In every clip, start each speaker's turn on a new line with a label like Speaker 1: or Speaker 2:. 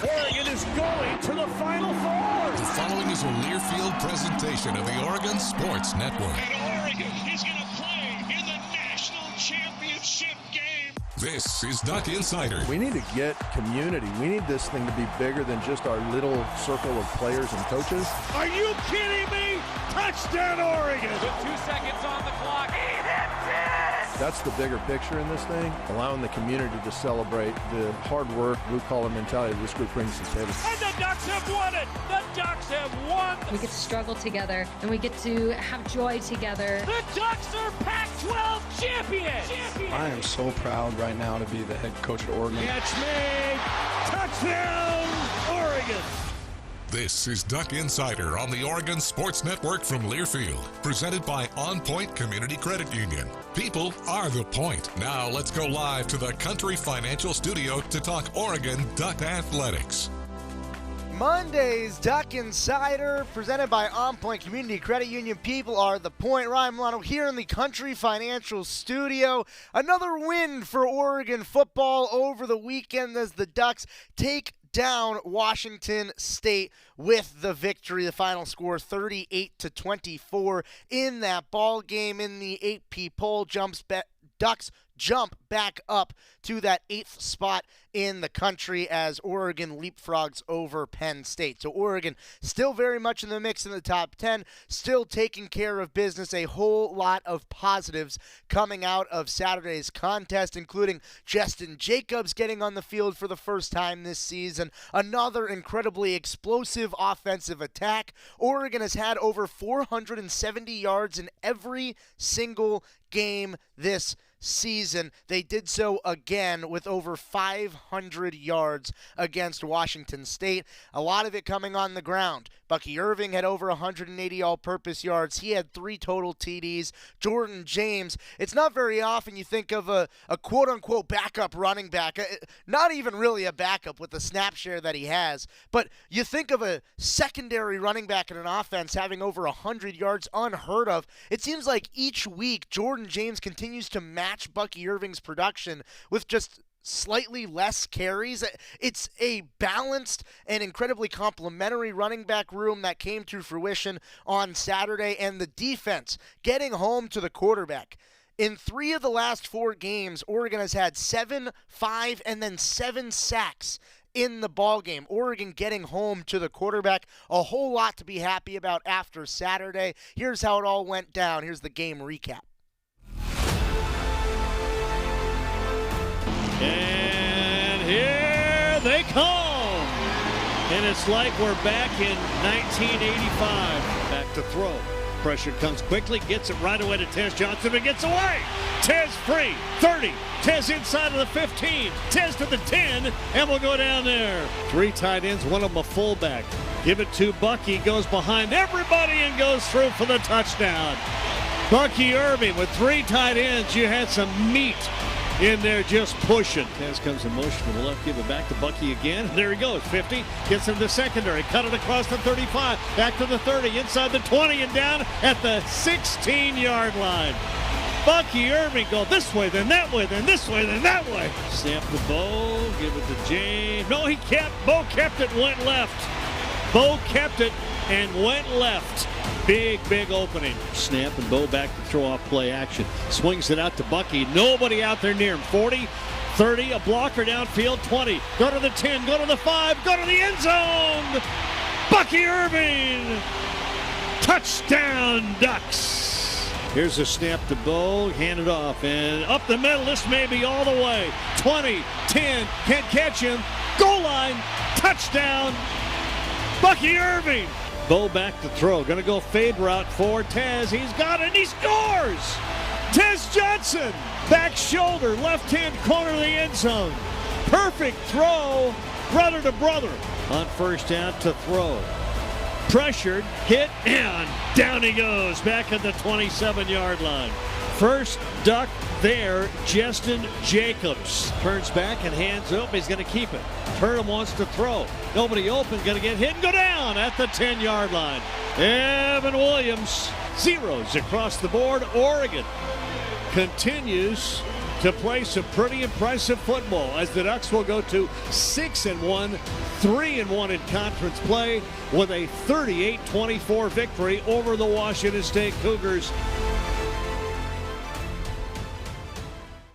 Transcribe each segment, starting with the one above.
Speaker 1: Oregon is going to the Final Four.
Speaker 2: The following is a Learfield presentation of the Oregon Sports Network.
Speaker 3: And Oregon is going to play in the national championship game.
Speaker 2: This is Duck Insider.
Speaker 4: We need to get community. We need this thing to be bigger than just our little circle of players and coaches.
Speaker 1: Are you kidding me? Touchdown, Oregon!
Speaker 5: With 2 seconds on the clock. He hits it!
Speaker 4: That's the bigger picture in this thing, allowing the community to celebrate the hard work, blue-collar mentality this group brings to the table.
Speaker 1: And the Ducks have won it! The Ducks have won!
Speaker 6: We get to struggle together, and we get to have joy together.
Speaker 1: The Ducks are Pac-12 champions!
Speaker 7: I am so proud right now to be the head coach at Oregon.
Speaker 1: Catch made! Touchdown, Oregon!
Speaker 2: This is Duck Insider on the Oregon Sports Network from Learfield, presented by OnPoint Community Credit Union. People are the point. Now let's go live to the Country Financial Studio to talk Oregon Duck Athletics.
Speaker 8: Monday's Duck Insider, presented by OnPoint Community Credit Union. People are the point. Ryan Milano here in the Country Financial Studio. Another win for Oregon football over the weekend as the Ducks take down Washington State with the victory. The final score 38-24 in that ball game. In the AP poll, Ducks jump back up to that 8th spot in the country as Oregon leapfrogs over Penn State. So Oregon still very much in the mix in the top 10, still taking care of business. A whole lot of positives coming out of Saturday's contest, including Justin Jacobs getting on the field for the first time this season. Another incredibly explosive offensive attack. Oregon has had over 470 yards in every single game this season. They did so again with over 500 yards against Washington State. A lot of it coming on the ground. Bucky Irving had over 180 all-purpose yards. He had 3 total TDs. Jordan James, it's not very often you think of a quote-unquote backup running back. Not even really a backup with the snap share that he has. But you think of a secondary running back in an offense having over 100 yards, unheard of. It seems like each week Jordan James continues to match Bucky Irving's production with just slightly less carries. It's a balanced and incredibly complimentary running back room that came to fruition on Saturday, and the defense getting home to the quarterback. In 3 of the last 4 games, Oregon has had 7, 5, and then 7 sacks in the ball game. Oregon getting home to the quarterback. A whole lot to be happy about after Saturday. Here's how it all went down. Here's the game recap.
Speaker 1: And here they come. And it's like we're back in 1985. Back to throw. Pressure comes quickly, gets it right away to Tez Johnson, but gets away. Tez free, 30. Tez inside of the 15. Tez to the 10, and we'll go down there. 3 tight ends, one of them a fullback. Give it to Bucky, goes behind everybody and goes through for the touchdown. Bucky Irving with 3 tight ends. You had some meat in there just pushing. Tez comes in motion from the left, give it back to Bucky again. There he goes, 50, gets him to secondary, cut it across the 35, back to the 30, inside the 20, and down at the 16-yard line. Bucky Irving go this way, then that way, then this way, then that way. Snap the Bo, give it to James. No, Bo kept it, went left. Bo kept it and went left. Big opening. Snap and Bo back to throw off play action. Swings it out to Bucky. Nobody out there near him. 40, 30, a blocker downfield, 20. Go to the 10, go to the 5, go to the end zone. Bucky Irving. Touchdown, Ducks. Here's a snap to Bo, hand it off, and up the middle, this may be all the way. 20, 10, can't catch him. Goal line, touchdown, Bucky Irving. Bo back to throw, gonna go fade route for Tez. He's got it, and he scores! Tez Johnson, back shoulder, left-hand corner of the end zone. Perfect throw, brother to brother. On first down to throw. Pressured, hit, and down he goes, back at the 27-yard line. First Duck there, Justin Jacobs. Turns back and hands up, he's gonna keep it. Turnham wants to throw. Nobody open, gonna get hit and go down at the 10-yard line. Evan Williams, zeros across the board. Oregon continues to play some pretty impressive football as the Ducks will go to 6-1, 3-1 in conference play with a 38-24 victory over the Washington State Cougars.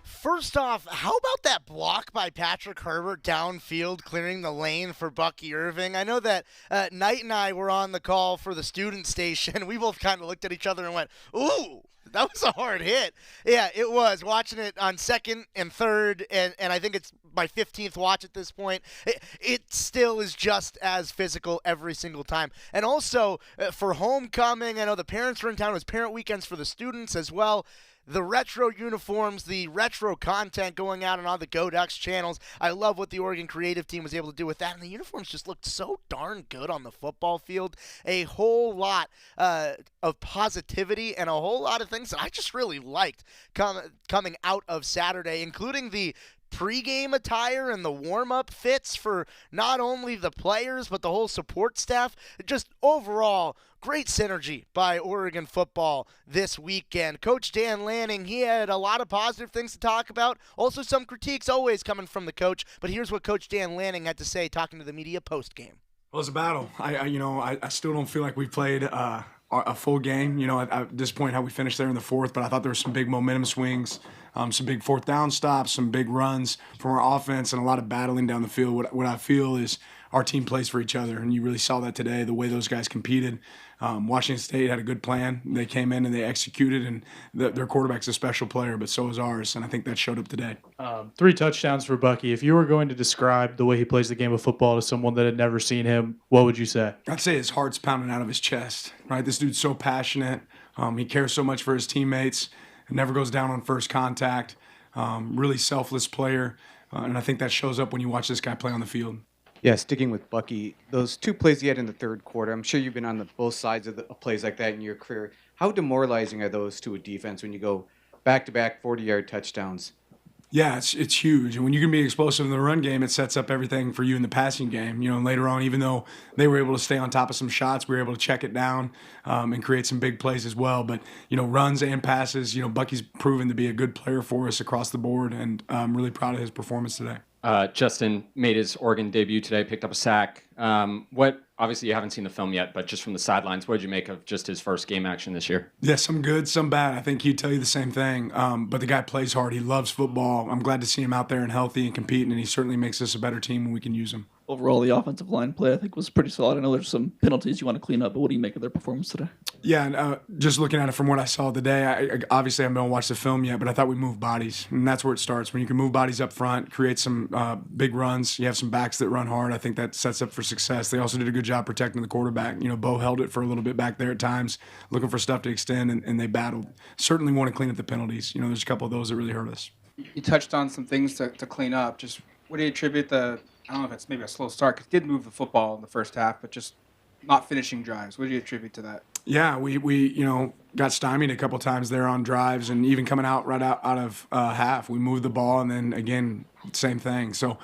Speaker 8: First off, how about that block by Patrick Herbert downfield clearing the lane for Bucky Irving? I know that Knight and I were on the call for the student station. We both kind of looked at each other and went, ooh, that was a hard hit. Yeah, it was. Watching it on second and third, and I think it's my 15th watch at this point, it still is just as physical every single time. And also, for homecoming, I know the parents were in town. It was parent weekends for the students as well. The retro uniforms, the retro content going out on all the Go Ducks channels. I love what the Oregon creative team was able to do with that. And the uniforms just looked so darn good on the football field. A whole lot of positivity and a whole lot of things that I just really liked coming out of Saturday, including the pregame attire and the warm-up fits for not only the players but the whole support staff. Just overall, great synergy by Oregon football this weekend. Coach Dan Lanning, he had a lot of positive things to talk about. Also some critiques always coming from the coach. But here's what Coach Dan Lanning had to say talking to the media post-game.
Speaker 7: Well, it's a battle. I still don't feel like we played a full game. At this point, how we finished there in the fourth, but I thought there were some big momentum swings, some big fourth down stops, some big runs from our offense, and a lot of battling down the field. What I feel is our team plays for each other, and you really saw that today, the way those guys competed. Washington State had a good plan. They came in and they executed, and their quarterback's a special player, but so is ours, and I think that showed up today.
Speaker 9: 3 touchdowns for Bucky. If you were going to describe the way he plays the game of football to someone that had never seen him, what would you say?
Speaker 7: I'd say his heart's pounding out of his chest, right? This dude's so passionate. He cares so much for his teammates. Never goes down on first contact. Really selfless player, and I think that shows up when you watch this guy play on the field.
Speaker 10: Yeah, sticking with Bucky, those 2 plays he had in the third quarter, I'm sure you've been on both sides of plays like that in your career. How demoralizing are those to a defense when you go back-to-back 40-yard touchdowns?
Speaker 7: Yeah, it's huge. And when you can be explosive in the run game, it sets up everything for you in the passing game. Later on, even though they were able to stay on top of some shots, we were able to check it down and create some big plays as well. But, runs and passes, Bucky's proven to be a good player for us across the board, and I'm really proud of his performance today.
Speaker 11: Justin made his Oregon debut today, picked up a sack. Obviously you haven't seen the film yet, but just from the sidelines, what did you make of just his first game action this year?
Speaker 7: Yeah, some good, some bad. I think he'd tell you the same thing. But the guy plays hard. He loves football. I'm glad to see him out there and healthy and competing, and he certainly makes us a better team when we can use him.
Speaker 12: Overall, the offensive line play, I think, was pretty solid. I know there's some penalties you want to clean up, but what do you make of their performance today?
Speaker 7: Yeah, and just looking at it from what I saw today, obviously I haven't watched the film yet, but I thought we moved bodies, and that's where it starts. When you can move bodies up front, create some big runs, you have some backs that run hard, I think that sets up for success. They also did a good job protecting the quarterback. Bo held it for a little bit back there at times, looking for stuff to extend, and they battled. Certainly want to clean up the penalties. There's a couple of those that really hurt us.
Speaker 13: You touched on some things to clean up. Just what do you attribute I don't know if it's maybe a slow start, because he did move the football in the first half, but just not finishing drives. What do you attribute to that?
Speaker 7: Yeah, we got stymied a couple times there on drives, and even coming out out of half, we moved the ball, and then again, same thing. So,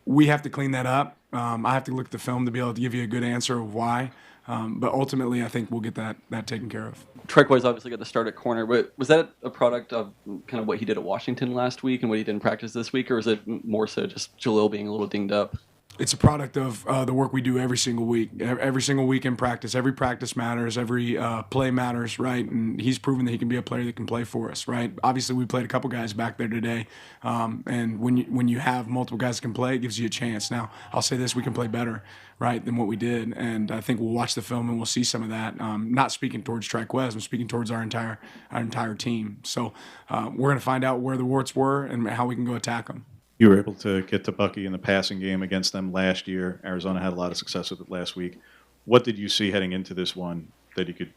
Speaker 7: we have to clean that up. I have to look at the film to be able to give you a good answer of why. But ultimately, I think we'll get that taken care of.
Speaker 14: Trequoy's obviously got to start at corner, but was that a product of kind of what he did at Washington last week and what he did in practice this week, or is it more so just Jalil being a little dinged up?
Speaker 7: It's a product of the work we do every single week. Every single week in practice. Every practice matters. Every play matters, right? And he's proven that he can be a player that can play for us, right? Obviously, we played a couple guys back there today, and when you have multiple guys that can play, it gives you a chance. Now, I'll say this: we can play better, right, than what we did, and I think we'll watch the film and we'll see some of that. Not speaking towards Trequoy, I'm speaking towards our entire team. So we're going to find out where the warts were and how we can go attack them.
Speaker 15: You were able to get to Bucky in the passing game against them last year. Arizona had a lot of success with it last week. What did you see heading into this one that you could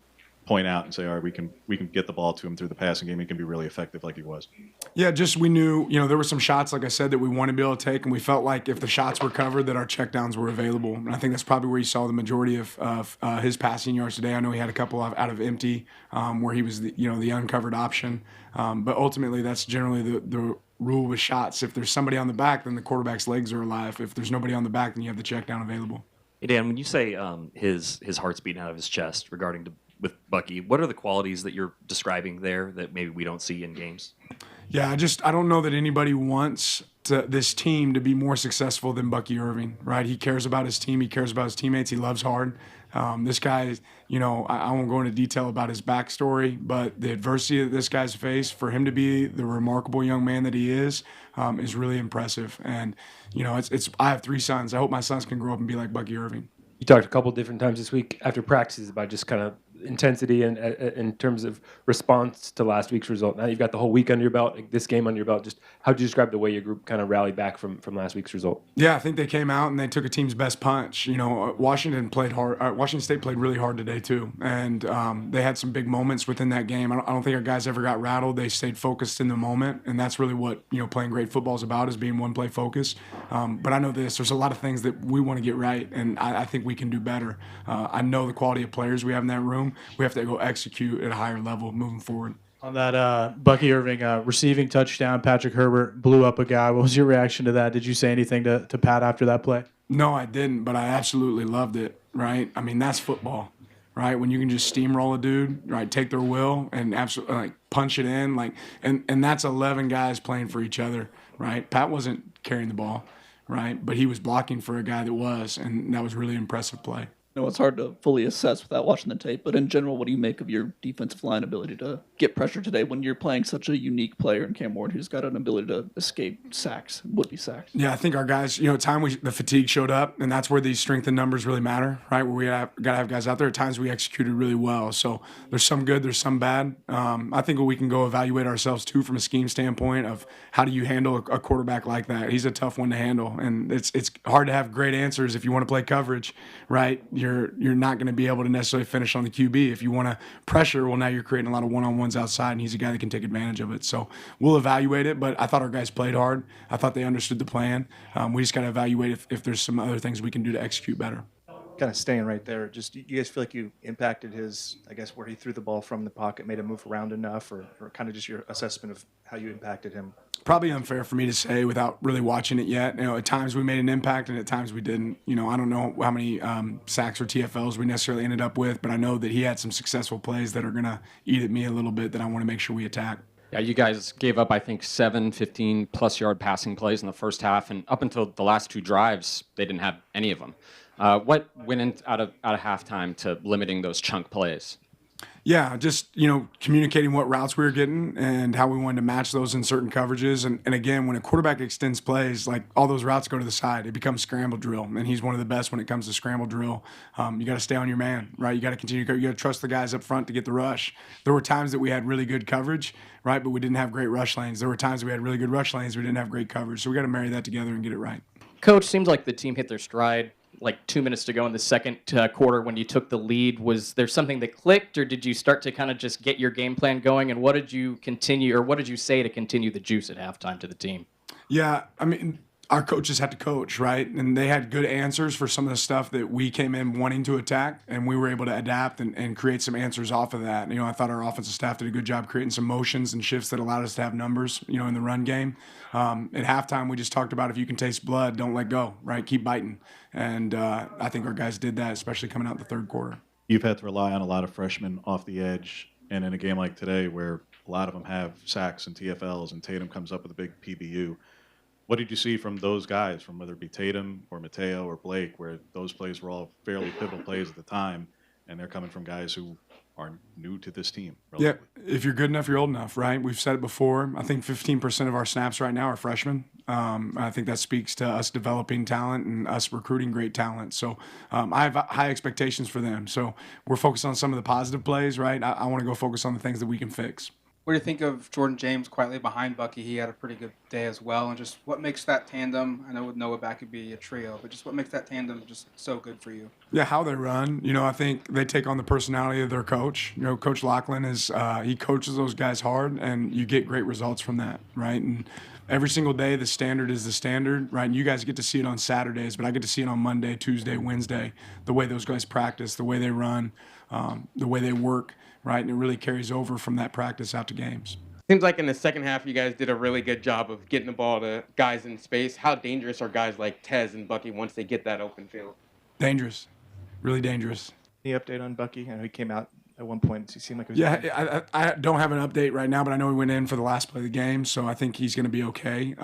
Speaker 15: point out and say, all right, we can get the ball to him through the passing game. He can be really effective like he was?
Speaker 7: Yeah, just we knew, there were some shots, like I said, that we wanted to be able to take, and we felt like if the shots were covered that our checkdowns were available. And I think that's probably where you saw the majority of his passing yards today. I know he had a couple out of empty where he was the uncovered option. But ultimately, that's generally the rule with shots. If there's somebody on the back, then the quarterback's legs are alive. If there's nobody on the back, then you have the check down available.
Speaker 11: Hey, Dan, when you say his heart's beating out of his chest with Bucky, what are the qualities that you're describing there that maybe we don't see in games?
Speaker 7: Yeah, I don't know that anybody wants this team to be more successful than Bucky Irving, right? He cares about his team. He cares about his teammates. He loves hard. This guy, I won't go into detail about his backstory, but the adversity that this guy's faced, for him to be the remarkable young man that he is really impressive. And, I have 3 sons. I hope my sons can grow up and be like Bucky Irving.
Speaker 16: You talked a couple different times this week after practices about just kind of intensity and in terms of response to last week's result. Now you've got the whole week under your belt, like this game under your belt. Just how would you describe the way your group kind of rallied back from last week's result?
Speaker 7: Yeah, I think they came out and they took a team's best punch. Washington played hard. Washington State played really hard today too, and they had some big moments within that game. I don't think our guys ever got rattled. They stayed focused in the moment, and that's really what playing great football is about, is being one play focused. But I know there's a lot of things that we want to get right, and I think we can do better. I know the quality of players we have in that room. We have to go execute at a higher level moving forward.
Speaker 9: On that Bucky Irving receiving touchdown, Patrick Herbert blew up a guy. What was your reaction to that? Did you say anything to Pat after that play?
Speaker 7: No, I didn't, but I absolutely loved it, right? I mean, that's football, right? When you can just steamroll a dude, right, take their will and absolutely punch it in, and that's 11 guys playing for each other, right? Pat wasn't carrying the ball, right? But he was blocking for a guy that was, and that was a really impressive play.
Speaker 12: It's hard to fully assess without watching the tape, but in general, what do you make of your defensive line ability to get pressure today when you're playing such a unique player in Cam Ward who's got an ability to escape sacks, would-be sacks?
Speaker 7: Yeah, I think our guys, at times the fatigue showed up, and that's where these strength and numbers really matter, right? Where we got to have guys out there. At times we executed really well. So there's some good, there's some bad. I think we can go evaluate ourselves, too, from a scheme standpoint of how do you handle a quarterback like that. He's a tough one to handle, and it's hard to have great answers if you want to play coverage, right? You're not going to be able to necessarily finish on the QB. If you want to pressure, well, now you're creating a lot of one-on-ones outside, and he's a guy that can take advantage of it. So we'll evaluate it, but I thought our guys played hard. I thought they understood the plan. We just got to evaluate if there's some other things we can do to execute better.
Speaker 17: Kind of staying right there, just you guys feel like you impacted his, I guess, where he threw the ball from the pocket, made him move around enough, or kind of just your assessment of how you impacted him?
Speaker 7: Probably unfair for me to say without really watching it yet. At times we made an impact and at times we didn't. I don't know how many sacks or TFLs we necessarily ended up with, but I know that he had some successful plays that are going to eat at me a little bit that I want to make sure we attack.
Speaker 11: Yeah, you guys gave up, I think, 7 15-plus yard passing plays in the first half, and up until the last 2 drives, they didn't have any of them. What went in out of halftime to limiting those chunk plays?
Speaker 7: Yeah, just, communicating what routes we were getting and how we wanted to match those in certain coverages. And again, when a quarterback extends plays, all those routes go to the side. It becomes scramble drill, and he's one of the best when it comes to scramble drill. You got to stay on your man, right? You got to continue. You got to trust the guys up front to get the rush. There were times that we had really good coverage, right, but we didn't have great rush lanes. There were times we had really good rush lanes. We didn't have great coverage. So we got to marry that together and get it right.
Speaker 18: Coach, seems like the team hit their stride 2 minutes to go in the second quarter when you took the lead. Was there something that clicked, or did you start to kind of just get your game plan going? And what did you say to continue the juice at halftime to the team?
Speaker 7: Yeah, I mean, our coaches had to coach, right? And they had good answers for some of the stuff that we came in wanting to attack, and we were able to adapt and create some answers off of that. I thought our offensive staff did a good job creating some motions and shifts that allowed us to have numbers, in the run game. At halftime, we just talked about if you can taste blood, don't let go, right? Keep biting. And I think our guys did that, especially coming out the third quarter.
Speaker 15: You've had to rely on a lot of freshmen off the edge, and in a game like today where a lot of them have sacks and TFLs and Tatum comes up with a big PBU, what did you see from those guys, from whether it be Tatum or Mateo or Blake, where those plays were all fairly pivotal plays at the time, and they're coming from guys who are new to this team? Relatively.
Speaker 7: Yeah, if you're good enough, you're old enough, right? We've said it before. I think 15% of our snaps right now are freshmen. I think that speaks to us developing talent and us recruiting great talent. So I have high expectations for them. So we're focused on some of the positive plays, right? I want to go focus on the things that we can fix.
Speaker 13: What do you think of Jordan James quietly behind Bucky? He had a pretty good day as well. And just what makes that tandem, I know with Noah back could be a trio, but just what makes that tandem just so good for you?
Speaker 7: Yeah, how they run. I think they take on the personality of their coach. Coach Lachlan he coaches those guys hard, and you get great results from that, right? And every single day, the standard is the standard, right? And you guys get to see it on Saturdays, but I get to see it on Monday, Tuesday, Wednesday, the way those guys practice, the way they run, the way they work, right? And it really carries over from that practice out to games.
Speaker 19: Seems like in the second half, you guys did a really good job of getting the ball to guys in space. How dangerous are guys like Tez and Bucky once they get that open field?
Speaker 7: Dangerous. Really dangerous.
Speaker 17: Any update on Bucky? I know he came out At one point, it seemed like it was.
Speaker 7: Yeah, I don't have an update right now, but I know he went in for the last play of the game, so I think he's going to be okay.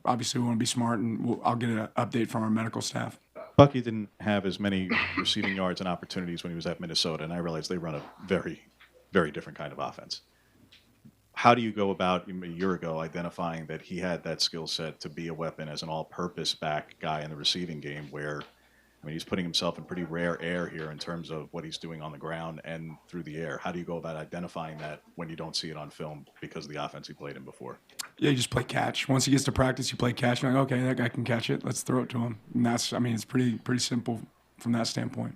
Speaker 7: Obviously, we want to be smart, and I'll get an update from our medical staff.
Speaker 15: Bucky didn't have as many receiving yards and opportunities when he was at Minnesota, and I realize they run a very, very different kind of offense. How do you go about, a year ago, identifying that he had that skill set to be a weapon as an all-purpose back guy in the receiving game where, I mean, he's putting himself in pretty rare air here in terms of what he's doing on the ground and through the air. How do you go about identifying that when you don't see it on film because of the offense he played in before?
Speaker 7: Yeah, you just play catch. Once he gets to practice, you play catch. You're like, okay, that guy can catch it. Let's throw it to him. And that's, I mean, it's pretty simple from that standpoint.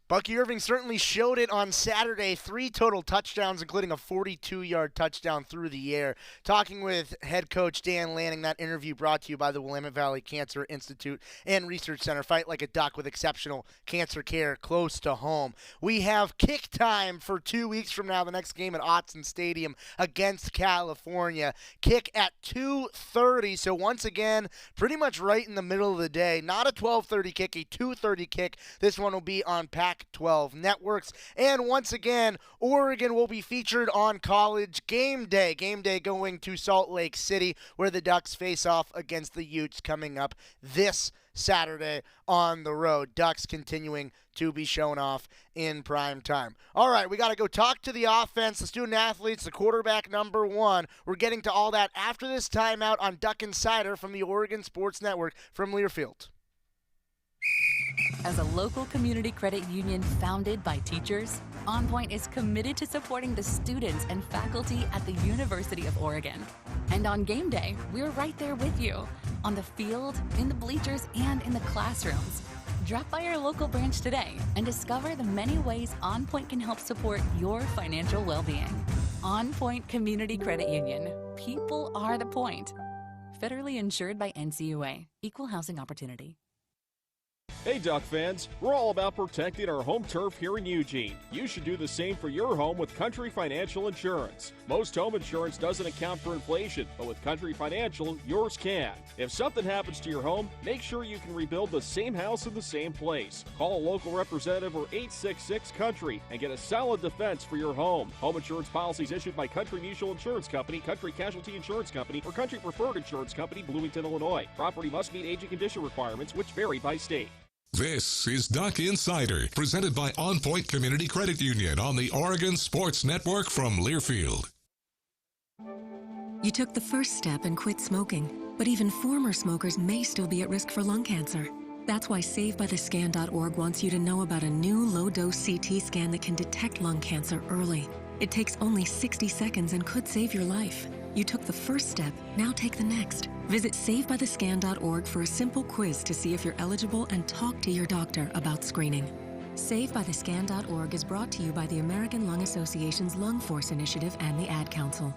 Speaker 8: Bucky Irving certainly showed it on Saturday. 3 total touchdowns, including a 42-yard touchdown through the air. Talking with head coach Dan Lanning, that interview brought to you by the Willamette Valley Cancer Institute and Research Center. Fight like a duck with exceptional cancer care close to home. We have kick time for 2 weeks from now, the next game at Autzen Stadium against California. Kick at 2:30, so once again, pretty much right in the middle of the day. Not a 12:30 kick, a 2:30 kick. This one will be on Pac-12 networks. And once again, Oregon will be featured on College Game Day. Game Day going to Salt Lake City, where the Ducks face off against the Utes coming up this Saturday on the road. Ducks continuing to be shown off in prime time. All right, we got to go talk to the offense, the student athletes, the quarterback number 1. We're getting to all that after this timeout on Duck Insider from the Oregon Sports Network from Learfield.
Speaker 20: As a local community credit union founded by teachers, OnPoint is committed to supporting the students and faculty at the University of Oregon. And on game day, we're right there with you, on the field, in the bleachers, and in the classrooms. Drop by our local branch today and discover the many ways OnPoint can help support your financial well-being. OnPoint Community Credit Union. People are the point. Federally insured by NCUA. Equal housing opportunity.
Speaker 21: Hey Duck fans, we're all about protecting our home turf here in Eugene. You should do the same for your home with Country Financial Insurance. Most home insurance doesn't account for inflation, but with Country Financial, yours can. If something happens to your home, make sure you can rebuild the same house in the same place. Call a local representative or 866-COUNTRY and get a solid defense for your home. Home insurance policies issued by Country Mutual Insurance Company, Country Casualty Insurance Company, or Country Preferred Insurance Company, Bloomington, Illinois. Property must meet age and condition requirements, which vary by state.
Speaker 2: This is Duck Insider, presented by OnPoint Community Credit Union on the Oregon Sports Network from Learfield.
Speaker 22: You took the first step and quit smoking, but even former smokers may still be at risk for lung cancer. That's why SaveByTheScan.org wants you to know about a new low-dose CT scan that can detect lung cancer early. It takes only 60 seconds and could save your life. You took the first step, now take the next. Visit SaveByTheScan.org for a simple quiz to see if you're eligible and talk to your doctor about screening. SaveByTheScan.org is brought to you by the American Lung Association's Lung Force Initiative and the Ad Council.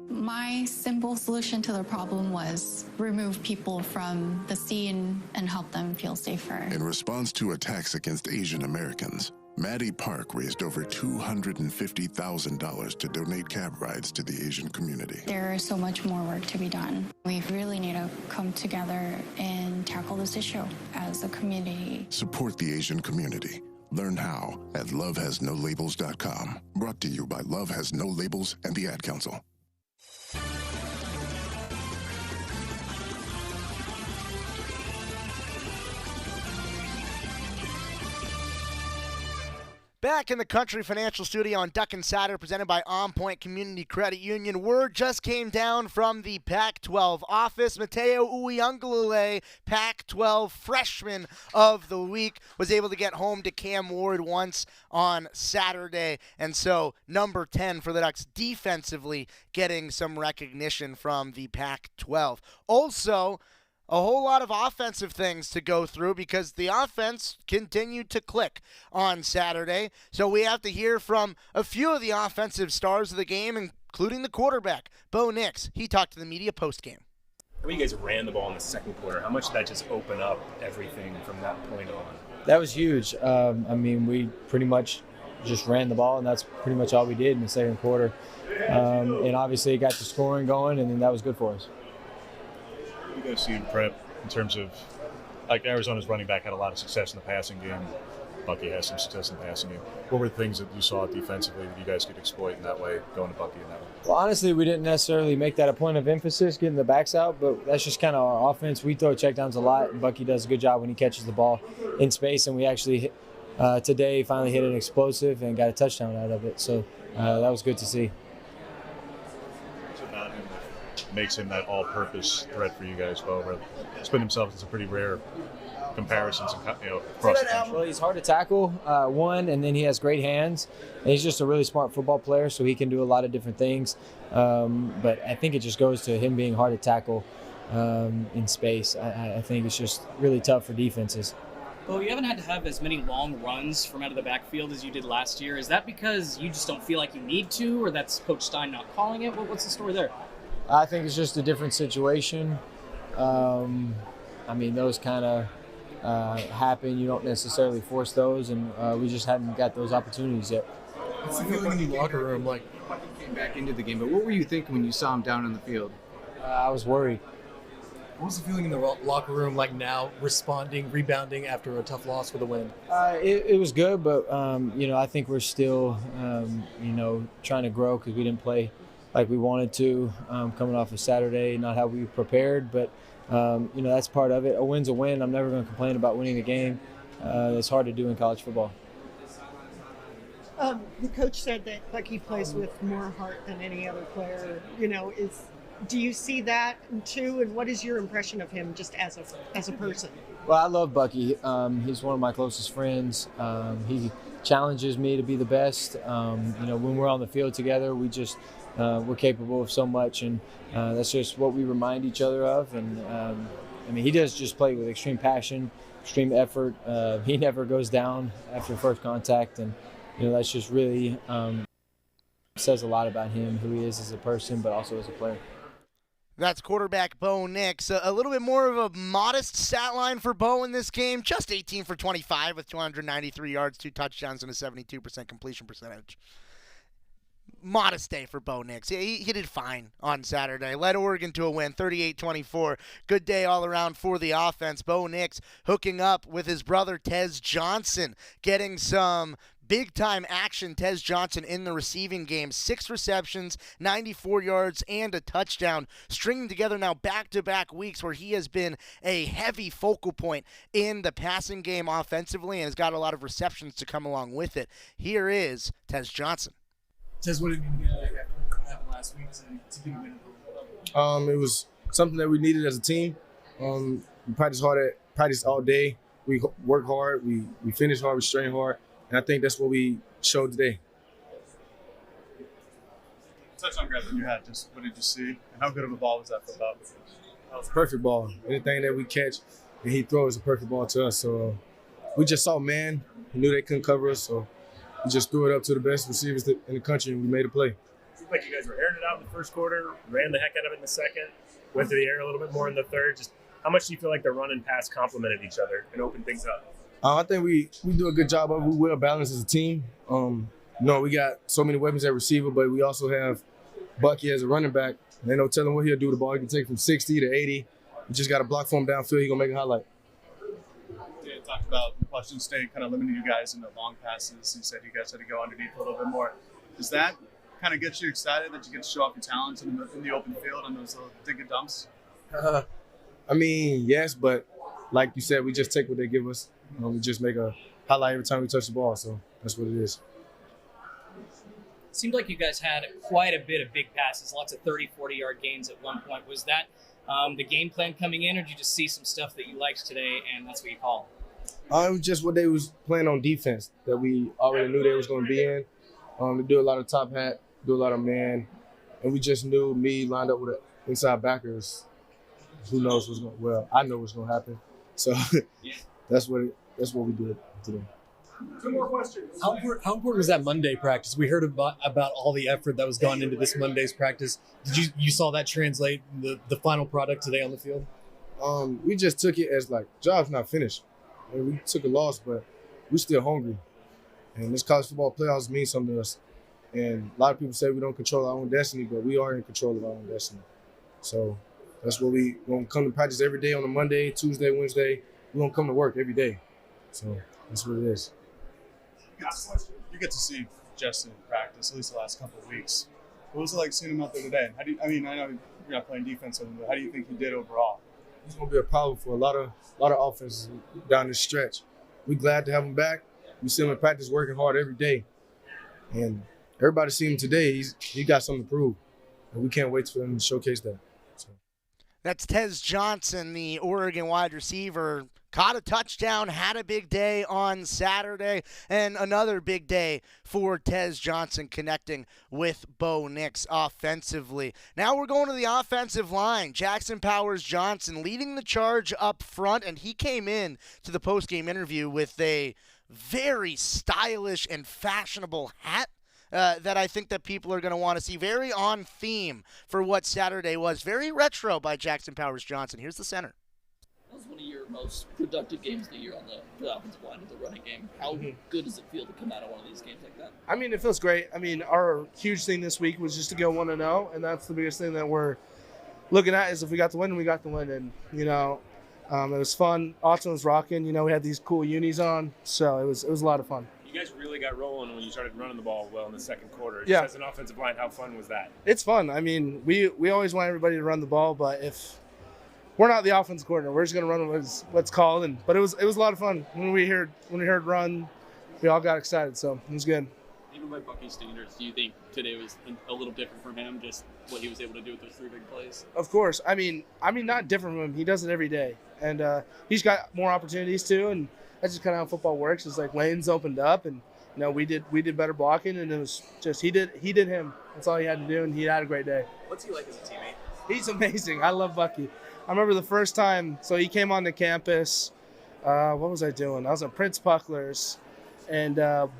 Speaker 23: My simple solution to the problem was remove people from the scene and help them feel safer.
Speaker 24: In response to attacks against Asian Americans, Maddie Park raised over $250,000 to donate cab rides to the Asian community.
Speaker 23: There is so much more work to be done. We really need to come together and tackle this issue as a community.
Speaker 24: Support the Asian community. Learn how at lovehasnolabels.com. Brought to you by Love Has No Labels and the Ad Council.
Speaker 8: Back in the Country Financial Studio on Duck Insider, presented by OnPoint Community Credit Union. Word just came down from the Pac-12 office. Mateo Uiagalelei, Pac-12 Freshman of the Week, was able to get home to Cam Ward once on Saturday. And so, number 10 for the Ducks defensively getting some recognition from the Pac-12. Also, a whole lot of offensive things to go through because the offense continued to click on Saturday. So we have to hear from a few of the offensive stars of the game, including the quarterback, Bo Nix. He talked to the media postgame.
Speaker 25: When you guys ran the ball in the second quarter, how much did that just open up everything from that point on?
Speaker 26: That was huge. I mean, we pretty much just ran the ball, and that's pretty much all we did in the second quarter. And obviously it got the scoring going, and then that was good for us.
Speaker 15: You guys see in prep in terms of, like, Arizona's running back had a lot of success in the passing game. Bucky has some success in the passing game. What were the things that you saw defensively that you guys could exploit in that way, going to Bucky in that way?
Speaker 26: Well, honestly, we didn't necessarily make that a point of emphasis, getting the backs out, but that's just kind of our offense. We throw checkdowns a lot, and Bucky does a good job when he catches the ball in space, and we actually today finally hit an explosive and got a touchdown out of it. So that was good to see.
Speaker 15: What's about him that makes him that all-purpose threat for you guys, Bo? Where spin himself is a pretty rare comparisons across the country.
Speaker 26: Well, he's hard to tackle, one, and then he has great hands. And he's just a really smart football player, so he can do a lot of different things. But I think it just goes to him being hard to tackle in space. I think it's just really tough for defenses.
Speaker 1: Well, you haven't had to have as many long runs from out of the backfield as you did last year. Is that because you just don't feel like you need to, or that's Coach Stein not calling it? What's the story there?
Speaker 26: I think it's just a different situation. I mean, those kind of happen. You don't necessarily force those, and we just hadn't got those opportunities yet.
Speaker 3: What's the feeling in the locker room like he came back into the game? But what were you thinking when you saw him down on the field?
Speaker 26: I was worried.
Speaker 4: What's the feeling in the locker room like now, responding, rebounding after a tough loss with a win?
Speaker 26: It was good, but I think we're still trying to grow because we didn't play like we wanted to coming off of Saturday, not how we prepared, but that's part of it. A win's a win. I'm never going to complain about winning a game. It's hard to do in college football.
Speaker 5: The coach said that Bucky plays with more heart than any other player. Do you see that too? And what is your impression of him just as a person?
Speaker 26: Well, I love Bucky. He's one of my closest friends. He challenges me to be the best. When we're on the field together, we're capable of so much, and that's just what we remind each other of. And he does just play with extreme passion, extreme effort. He never goes down after first contact, and that's just really says a lot about him, who he is as a person, but also as a player.
Speaker 8: That's quarterback Bo Nix. A little bit more of a modest stat line for Bo in this game. Just 18 for 25 with 293 yards, 2 touchdowns, and a 72% completion percentage. Modest day for Bo Nix. He did fine on Saturday. Led Oregon to a win, 38-24. Good day all around for the offense. Bo Nix hooking up with his brother Tez Johnson, getting some big-time action. Tez Johnson in the receiving game. 6 receptions, 94 yards, and a touchdown. Stringing together now back-to-back weeks where he has been a heavy focal point in the passing game offensively and has got a lot of receptions to come along with it. Here is Tez Johnson.
Speaker 4: Tez, what did you mean after what happened last week to be winning?
Speaker 6: It was something that we needed as a team. We practice all day. We work hard. We finish hard. We train hard. And I think that's what we showed today.
Speaker 17: Touchdown grab that you had, just what did you see? And how good of a ball was that for Bob?
Speaker 6: That was a perfect ball. Anything that we catch and he throws is a perfect ball to us. So we just saw man. He knew they couldn't cover us. So we just threw it up to the best receivers in the country, and we made a play.
Speaker 25: It seemed like you guys were airing it out in the first quarter, ran the heck out of it in the second, went to the air a little bit more in the third. Just how much do you feel like the run and pass complemented each other and opened things up?
Speaker 6: I think we do a good job of it. We well balanced as a team. We got so many weapons at receiver, but we also have Bucky as a running back. Ain't no telling what he'll do with the ball. He can take it from 60 to 80. We just got to block for him downfield. He's going to make a highlight.
Speaker 17: Yeah, talked about Washington State kind of limiting you guys in the long passes. He said you guys had to go underneath a little bit more. Does that kind of get you excited that you get to show off your talents in the open field on those little dig dumps?
Speaker 6: Yes, but like you said, we just take what they give us. We just make a highlight every time we touch the ball, so that's what it is.
Speaker 1: It seemed like you guys had quite a bit of big passes, lots of 30, 40-yard gains at one point. Was that the game plan coming in, or did you just see some stuff that you liked today and that's what you call?
Speaker 6: It was just what they was playing on defense that we already knew they was going to be in. They do a lot of top hat, do a lot of man, and we just knew me lined up with the inside backers. Who knows what's going? Well, I know what's going to happen. So that's what we did today.
Speaker 17: 2 more questions.
Speaker 4: How important was that Monday practice? We heard about all the effort that was gone into this Monday's practice. Did you saw that translate in the final product today on the field?
Speaker 6: We just took it as like job's not finished. We took a loss, but we're still hungry. And this college football playoffs mean something to us. And a lot of people say we don't control our own destiny, but we are in control of our own destiny. So that's what when we come to practice every day on a Monday, Tuesday, Wednesday, we're going to come to work every day. So that's what it is.
Speaker 17: You get to see Justin in practice, at least the last couple of weeks. What was it like seeing him out there today? I know you're not playing defense with him, but how do you think he did overall?
Speaker 6: He's going to be a problem for a lot of offenses down this stretch. We're glad to have him back. We see him in practice working hard every day. And everybody see him today. He got something to prove. And we can't wait for him to showcase that. So.
Speaker 8: That's Tez Johnson, the Oregon wide receiver. Caught a touchdown, had a big day on Saturday, and another big day for Tez Johnson connecting with Bo Nix offensively. Now we're going to the offensive line. Jackson Powers Johnson leading the charge up front, and he came in to the postgame interview with a very stylish and fashionable hat that I think that people are going to want to see. Very on theme for what Saturday was. Very retro by Jackson Powers Johnson. Here's the center.
Speaker 9: That was one of your most productive games of the year on the offensive line with the running game. How good does it feel to come out of one of these games like that?
Speaker 10: I mean, it feels great. I mean, our huge thing this week was just to go 1-0, and that's the biggest thing that we're looking at is if we got the win, we got the win. And, it was fun. Austin was rocking. We had these cool unis on, so it was a lot of fun.
Speaker 25: You guys really got rolling when you started running the ball well in the second quarter. Just
Speaker 10: Yeah.
Speaker 25: as an offensive line, how fun was that?
Speaker 10: It's fun. I mean, we always want everybody to run the ball, but if we're not the offensive coordinator, we're just going to run what's called. But it was a lot of fun. When we heard run, we all got excited, so it was good.
Speaker 9: Even by Bucky's standards, do you think today was a little different from him, just what he was able to do with those 3 big plays?
Speaker 10: Of course. I mean, not different from him. He does it every day, and he's got more opportunities too. And that's just kind of how football works. It's like lanes opened up, and we did better blocking, and it was just he did him. That's all he had to do, and he had a great day.
Speaker 9: What's he like as a teammate?
Speaker 10: He's amazing. I love Bucky. I remember the first time, so he came onto campus. What was I doing? I was at Prince Puckler's, and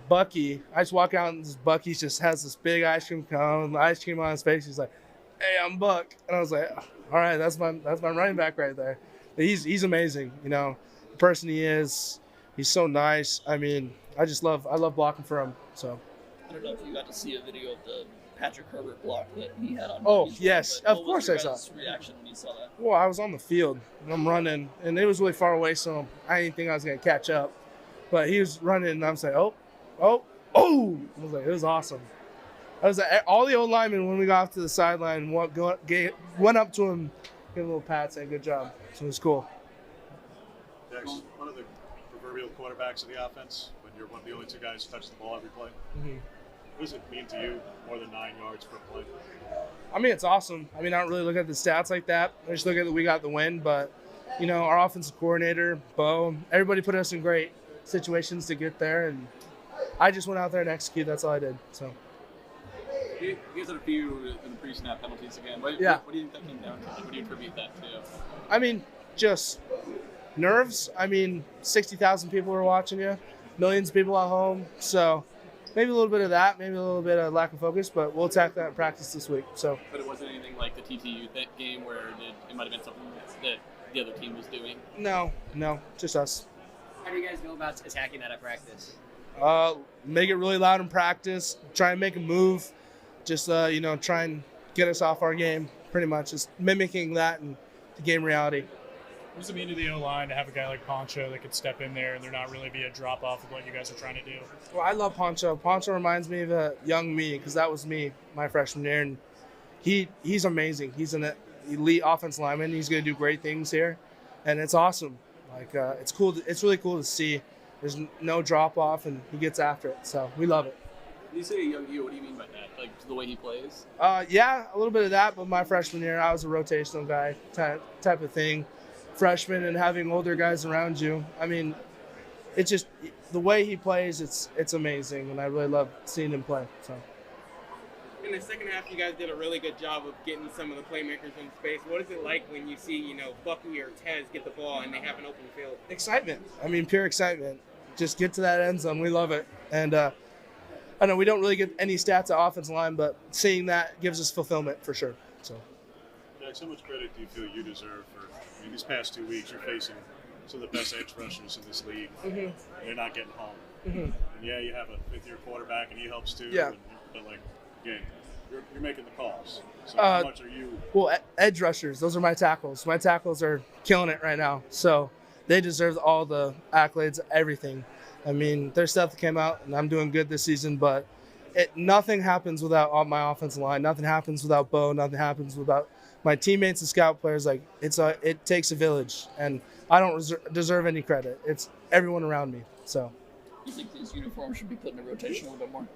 Speaker 10: Bucky, I just walk out and Bucky just has this big ice cream cone, the ice cream on his face. He's like, "Hey, I'm Buck," and I was like, "All right, that's my running back right there." But he's amazing. The person he is, he's so nice. I mean, I love blocking for him. So.
Speaker 9: I don't know if you got to see a video of the Patrick Herbert block that he had on.
Speaker 10: Oh, yes. Of course I saw it.
Speaker 9: What was your reaction when you saw that?
Speaker 10: Well, I was on the field, and I'm running, and it was really far away, so I didn't think I was going to catch up. But he was running, and I was like, oh. I was like, it was awesome. I was like, all the old linemen, when we got off to the sideline, went up to him, gave him a little pat, saying, good job. So it was cool.
Speaker 11: Dex, one of the proverbial quarterbacks of the offense, when you're one of the only 2 guys who touch the ball every play. Mm-hmm. What does it mean to you, more than 9 yards per play?
Speaker 10: I mean, it's awesome. I mean, I don't really look at the stats like that. I just look at that we got the win. But, our offensive coordinator, Bo, everybody put us in great situations to get there. And I just went out there and executed. That's all I did. So.
Speaker 9: You guys had a few in the pre-snap penalties again. What do you think that came down to? What do you attribute that to?
Speaker 10: I mean, just nerves. I mean, 60,000 people were watching you, millions of people at home. So. Maybe a little bit of that, maybe a little bit of lack of focus, but we'll attack that in practice this week. So.
Speaker 9: But it wasn't anything like the TTU game where it might have been something that the other team was doing?
Speaker 10: No, just us.
Speaker 12: How do you guys go about attacking that at practice?
Speaker 10: Make it really loud in practice, try and make a move, just, try and get us off our game, pretty much. Just mimicking that and the game reality.
Speaker 14: What does it mean to the O-line to have a guy like Poncho that could step in there and there not really be a drop-off of what you guys are trying to do?
Speaker 10: Well, I love Poncho. Poncho reminds me of a young me because that was me my freshman year, and he's amazing. He's an elite offense lineman. He's going to do great things here, and it's awesome. It's cool. It's really cool to see. There's no drop-off, and he gets after it, so we love it.
Speaker 9: When you say young you, what do you mean by that? Like the way he plays?
Speaker 10: Yeah, a little bit of that, but my freshman year, I was a rotational guy type of thing. Freshman and having older guys around you. I mean, it's just the way he plays. It's amazing, and I really love seeing him play. So.
Speaker 19: In the second half, you guys did a really good job of getting some of the playmakers in space. What is it like when you see, Bucky or Tez get the ball and they have an open field?
Speaker 10: Excitement. I mean, pure excitement. Just get to that end zone. We love it. And I know we don't really get any stats at offensive line, but seeing that gives us fulfillment for sure. So.
Speaker 11: Jack, how much credit do you feel you deserve for? These past 2 weeks, you're facing some of the best edge rushers in this league. Mm-hmm. They're not getting home. Mm-hmm. And you have a fifth-year quarterback, and he helps too.
Speaker 10: Yeah.
Speaker 11: But again, you're making the calls. So how much are you?
Speaker 10: Well, edge rushers, those are my tackles. My tackles are killing it right now. So they deserve all the accolades, everything. I mean, there's stuff that came out, and I'm doing good this season, but nothing happens without my offensive line. Nothing happens without Bo. Nothing happens without my teammates and scout players. Like, it takes a village, and I don't deserve any credit. It's everyone around me. So,
Speaker 9: You think these uniforms should be put in a rotation a little bit more?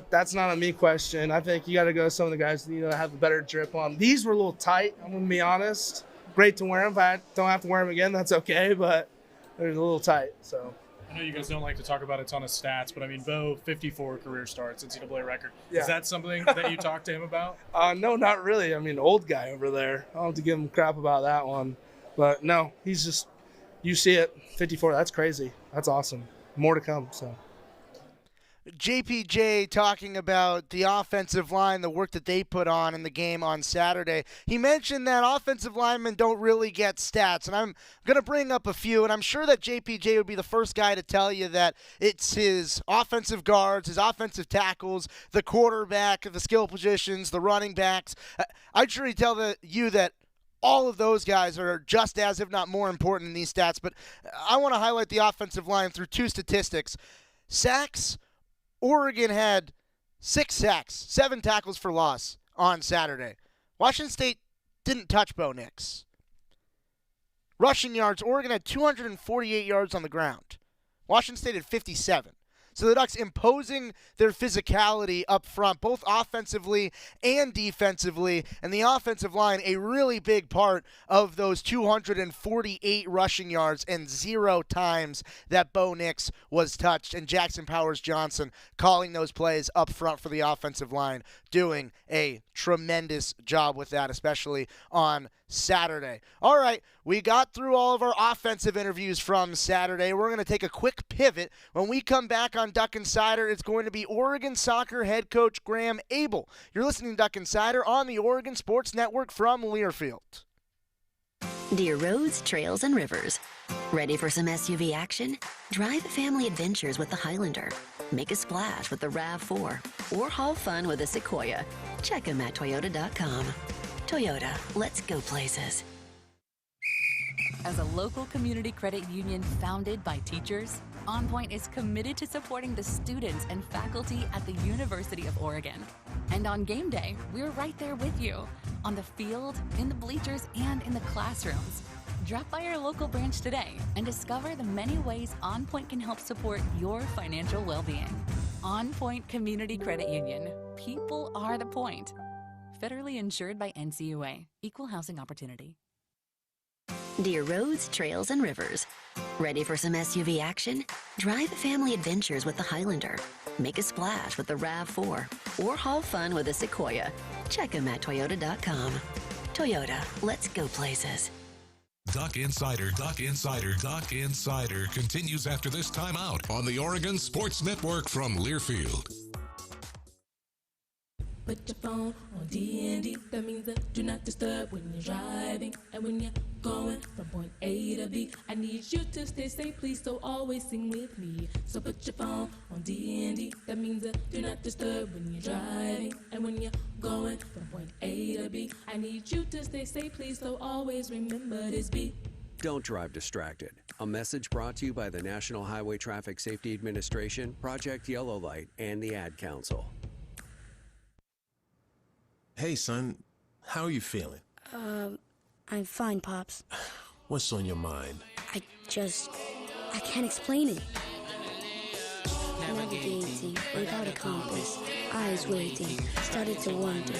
Speaker 10: that's not a me question. I think you got to go some of the guys that have a better drip on. These were a little tight. I'm gonna be honest. Great to wear them. If I don't have to wear them again, that's okay. But they're a little tight. So.
Speaker 14: I know you guys don't like to talk about a ton of stats, but I mean, Bo, 54 career starts, NCAA record.
Speaker 10: Yeah.
Speaker 14: Is that something that you talked to him about?
Speaker 10: No, not really. I mean, old guy over there. I don't have to give him crap about that one. But no, he's just, you see it, 54. That's crazy. That's awesome. More to come. So.
Speaker 8: JPJ talking about the offensive line, the work that they put on in the game on Saturday. He mentioned that offensive linemen don't really get stats, and I'm going to bring up a few, and I'm sure that JPJ would be the first guy to tell you that it's his offensive guards, his offensive tackles, the quarterback, the skill positions, the running backs. I'd sure tell you that all of those guys are just as, if not more important in these stats, but I want to highlight the offensive line through two statistics. Sacks. Oregon had 6 sacks, 7 tackles for loss on Saturday. Washington State didn't touch Bo Nix. Rushing yards, Oregon had 248 yards on the ground. Washington State had 57. So the Ducks imposing their physicality up front, both offensively and defensively, and the offensive line a really big part of those 248 rushing yards and 0 times that Bo Nix was touched, and Jackson Powers-Johnson calling those plays up front for the offensive line, doing a tremendous job with that, especially on Saturday. All right, we got through all of our offensive interviews from Saturday. We're going to take a quick pivot. When we come back on Duck Insider, it's going to be Oregon soccer head coach Graeme Abel. You're listening to Duck Insider on the Oregon Sports Network from Learfield.
Speaker 7: Dear roads, trails, and rivers. Ready for some SUV action? Drive family adventures with the Highlander. Make a splash with the RAV4. Or haul fun with a Sequoia. Check them at Toyota.com. Toyota, let's go places.
Speaker 13: As a local community credit union founded by teachers, OnPoint is committed to supporting the students and faculty at the University of Oregon. And on game day, we're right there with you, on the field, in the bleachers, and in the classrooms. Drop by our local branch today and discover the many ways OnPoint can help support your financial well-being. OnPoint Community Credit Union. People are the point. Federally insured by NCUA. Equal housing opportunity.
Speaker 7: Dear roads, trails, and rivers. Ready for some SUV action? Drive family adventures with the Highlander. Make a splash with the RAV4. Or haul fun with a Sequoia. Check them at Toyota.com. Toyota, let's go places.
Speaker 2: Duck Insider continues after this timeout on the Oregon Sports Network from Learfield.
Speaker 16: Put your phone on D&D, that means that do not disturb when you're driving. And when you're going from point A to B, I need you to stay safe, please, so always sing with me. So put your phone on D&D, that means that do not disturb when you're driving. And when you're going from point A to B, I need you to stay safe, please, so always remember this beat.
Speaker 18: Don't drive distracted. A message brought to you by the National Highway Traffic Safety Administration, Project Yellow Light, and the Ad Council.
Speaker 20: Hey, son, how are you feeling?
Speaker 21: I'm fine, Pops.
Speaker 20: What's on your mind?
Speaker 21: I can't explain it. Navigating without a compass, eyes waiting, started to wonder.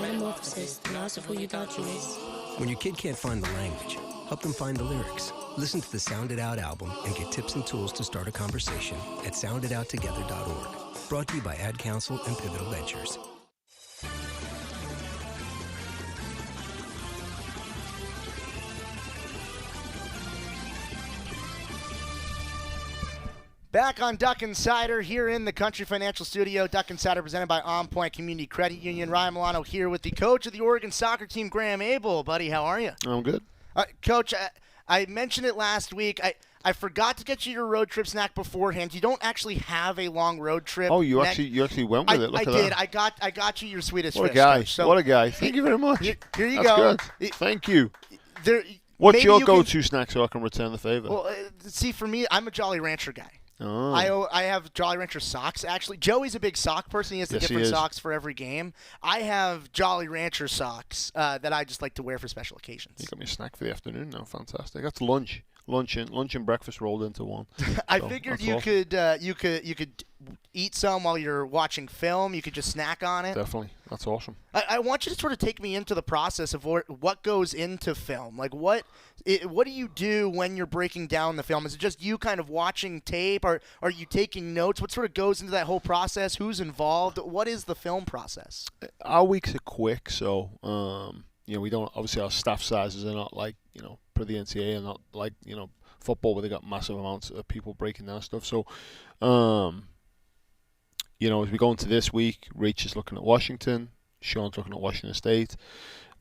Speaker 21: Metamorphosis, the loss of who you thought you was.
Speaker 27: When your kid can't find the language, help them find the lyrics. Listen to the Sound It Out album and get tips and tools to start a conversation at sounditouttogether.org. Brought to you by Ad Council and Pivotal Ventures.
Speaker 8: Back on Duck Insider here in the Country Financial Studio. Duck Insider presented by OnPoint Community Credit Union. Ryan Milano here with the coach of the Oregon soccer team, Graeme Abel. Buddy, how are you?
Speaker 28: I'm good.
Speaker 8: Coach, I mentioned it last week. I forgot to get you your road trip snack beforehand. You don't actually have a long road trip.
Speaker 28: Oh, you actually went with it. Look
Speaker 8: I
Speaker 28: at
Speaker 8: did.
Speaker 28: That.
Speaker 8: I got you your Swedish
Speaker 28: What
Speaker 8: fish.
Speaker 28: a guy.
Speaker 8: Coach. So
Speaker 28: what a guy. Thank you very much.
Speaker 8: Here you
Speaker 28: That's
Speaker 8: go.
Speaker 28: Good. Thank you.
Speaker 8: There,
Speaker 28: What's your go-to snack so I can return the favor?
Speaker 8: Well, see, for me, I'm a Jolly Rancher guy.
Speaker 28: Oh.
Speaker 8: I have Jolly Rancher socks, actually. Joey's a big sock person. He has the
Speaker 28: Yes, he
Speaker 8: different
Speaker 28: is.
Speaker 8: socks for every game. I have Jolly Rancher socks that I just like to wear for special occasions.
Speaker 28: You got me a snack for the afternoon now. Fantastic. That's lunch. Lunch and breakfast rolled into one.
Speaker 8: I
Speaker 28: So,
Speaker 8: figured
Speaker 28: that's
Speaker 8: you
Speaker 28: awesome.
Speaker 8: could eat some while you're watching film. You could just snack on it.
Speaker 28: Definitely. That's awesome.
Speaker 8: I want you to sort of take me into the process of what goes into film. Like, what do you do when you're breaking down the film? Is it just you kind of watching tape? Or are you taking notes? What sort of goes into that whole process? Who's involved? What is the film process?
Speaker 28: Our weeks are quick, so we don't, obviously our staff sizes are not like, per the NCAA, and not like, football where they got massive amounts of people breaking down stuff. So, as we go into this week, Rach is looking at Washington, Sean's looking at Washington State.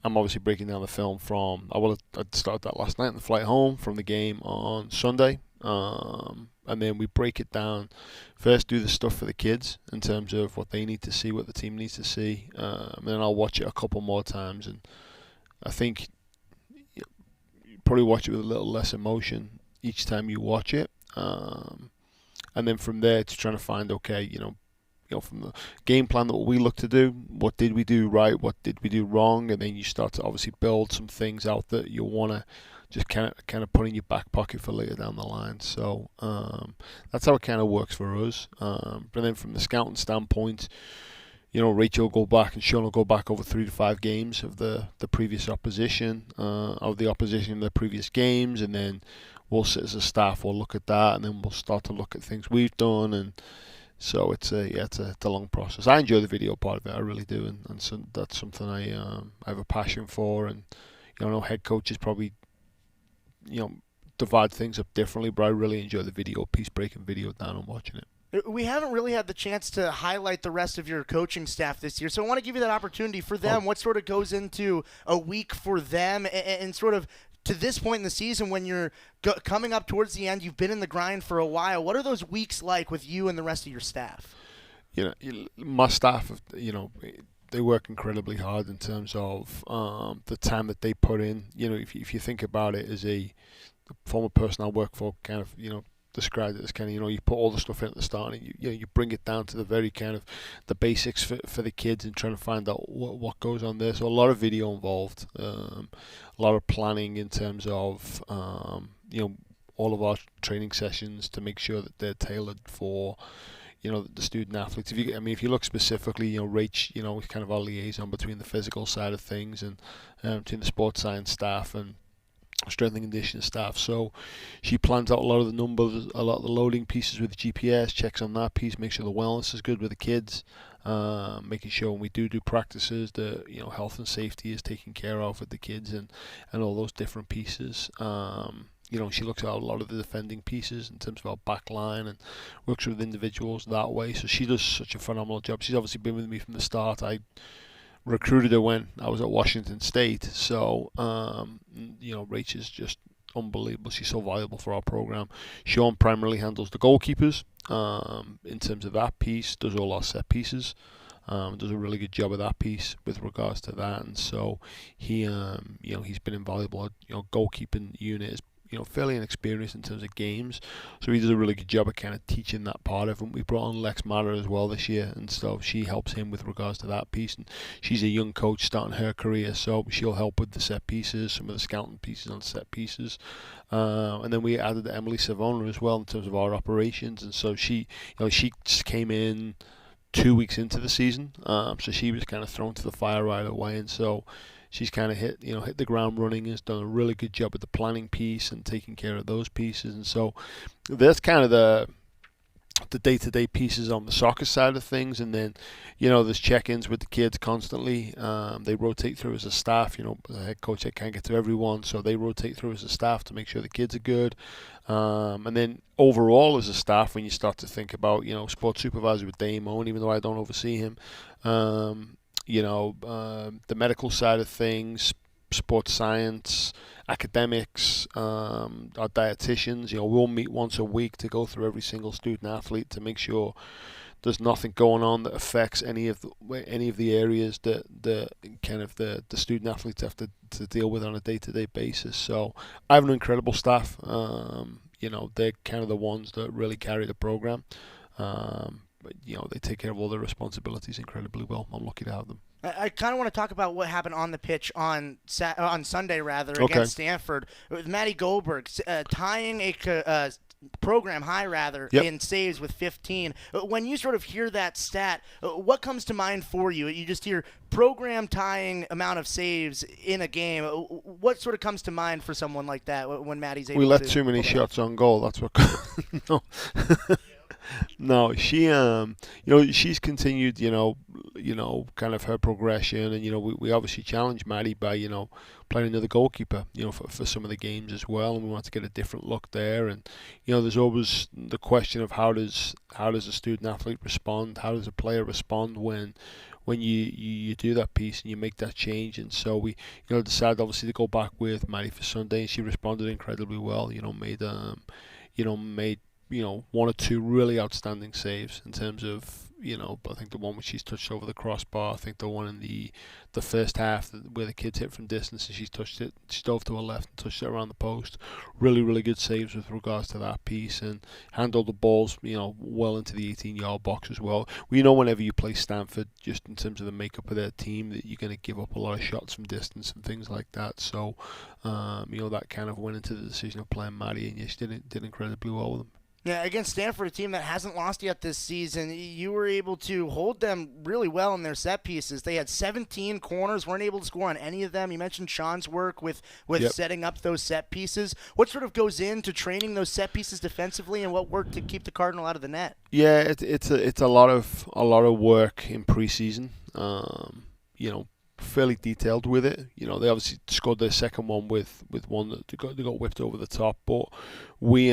Speaker 28: I'm obviously breaking down the film from, I started that last night on the flight home from the game on Sunday. And then we break it down. First, do the stuff for the kids in terms of what they need to see, what the team needs to see. And then I'll watch it a couple more times. And I think you probably watch it with a little less emotion each time you watch it. And then from there, to trying to find, from the game plan that we look to do, what did we do right, what did we do wrong, and then you start to obviously build some things out that you want to just kind of put in your back pocket for later down the line. So that's how it kind of works for us. But then from the scouting standpoint, Rachel will go back and Sean will go back over 3 to 5 games of the previous opposition, of the opposition in the previous games, and then we'll sit as a staff, we'll look at that, and then we'll start to look at things we've done. And so it's a long process. I enjoy the video part of it, I really do, and so that's something I have a passion for. And I know head coaches probably divide things up differently, but I really enjoy the video piece, breaking video down and watching it.
Speaker 8: We haven't really had the chance to highlight the rest of your coaching staff this year, so I want to give you that opportunity for them. What sort of goes into a week for them, and sort of to this point in the season when you're coming up towards the end, you've been in the grind for a while. What are those weeks like with you and the rest of your staff?
Speaker 28: My staff, they work incredibly hard in terms of the time that they put in. If you think about it, as the former person I work for, kind of, described it as kind of, you put all the stuff in at the start and you bring it down to the very kind of the basics for the kids and trying to find out what goes on there. So a lot of video involved, a lot of planning in terms of all of our training sessions to make sure that they're tailored for the student athletes. If you look specifically, Rach, is kind of our liaison between the physical side of things and between the sports science staff and strength and conditioning staff. So she plans out a lot of the numbers, a lot of the loading pieces with the GPS, checks on that piece, make sure the wellness is good with the kids, making sure when we do practices, the health and safety is taken care of with the kids and all those different pieces. She looks at a lot of the defending pieces in terms of our back line and works with individuals that way. So she does such a phenomenal job. She's obviously been with me from the start. I recruited her when I was at Washington State. So, Rach is just unbelievable. She's so valuable for our program. Sean primarily handles the goalkeepers in terms of that piece, does all our set pieces. Does a really good job of that piece with regards to that. And so he, he's been invaluable. Goalkeeping unit is fairly inexperienced in terms of games, so he does a really good job of kind of teaching that part of him. We brought on Lex Matter as well this year, and so she helps him with regards to that piece. And she's a young coach starting her career, so she'll help with the set pieces, some of the scouting pieces on set pieces. And then we added Emily Savona as well in terms of our operations, and so she just came in 2 weeks into the season, so she was kind of thrown to the fire right away, and so she's kind of hit the ground running, has done a really good job with the planning piece and taking care of those pieces. And so that's kind of the day-to-day pieces on the soccer side of things. And then, there's check-ins with the kids constantly. They rotate through as a staff. The head coach, they can't get to everyone, so they rotate through as a staff to make sure the kids are good. And then overall as a staff, when you start to think about, sports supervisor with Damon, even though I don't oversee him, the medical side of things, sports science, academics, our dietitians, we'll meet once a week to go through every single student athlete to make sure there's nothing going on that affects any of the areas that the student athletes have to deal with on a day-to-day basis. So I have an incredible staff. they're kind of the ones that really carry the program. But, they take care of all their responsibilities incredibly well. I'm lucky to have them.
Speaker 8: I kind of want to talk about what happened on the pitch on Sunday,
Speaker 28: Okay.
Speaker 8: against Stanford, with Maddie Goldberg tying a program high,
Speaker 28: Yep.
Speaker 8: in saves with 15. When you sort of hear that stat, what comes to mind for you? You just hear program tying amount of saves in a game. What sort of comes to mind for someone like that when Maddie's able to?
Speaker 28: We let too many shots on goal. That's what. No. No, she she's continued, kind of her progression, and we obviously challenged Maddie by playing another goalkeeper, for some of the games as well, and we want to get a different look there. And there's always the question of how does a student athlete respond, how does a player respond when you do that piece and you make that change. And so we decided obviously to go back with Maddie for Sunday, and she responded incredibly well. Made one or two really outstanding saves in terms of, I think the one which she's touched over the crossbar, I think the one in the first half where the kids hit from distance and she's touched it, she dove to her left and touched it around the post. Really, really good saves with regards to that piece, and handled the balls, well into the 18-yard box as well. Whenever you play Stanford, just in terms of the makeup of their team, that you're going to give up a lot of shots from distance and things like that. So, that kind of went into the decision of playing Maddie, and she did incredibly well with them.
Speaker 8: Yeah, against Stanford, a team that hasn't lost yet this season, you were able to hold them really well in their set pieces. They had 17 corners, weren't able to score on any of them. You mentioned Sean's work with
Speaker 28: Yep.
Speaker 8: setting up those set pieces. What sort of goes into training those set pieces defensively, and what worked to keep the Cardinal out of the net?
Speaker 28: Yeah, it's a lot of work in preseason. Fairly detailed with it. They obviously scored their second one with one that they got whipped over the top, but we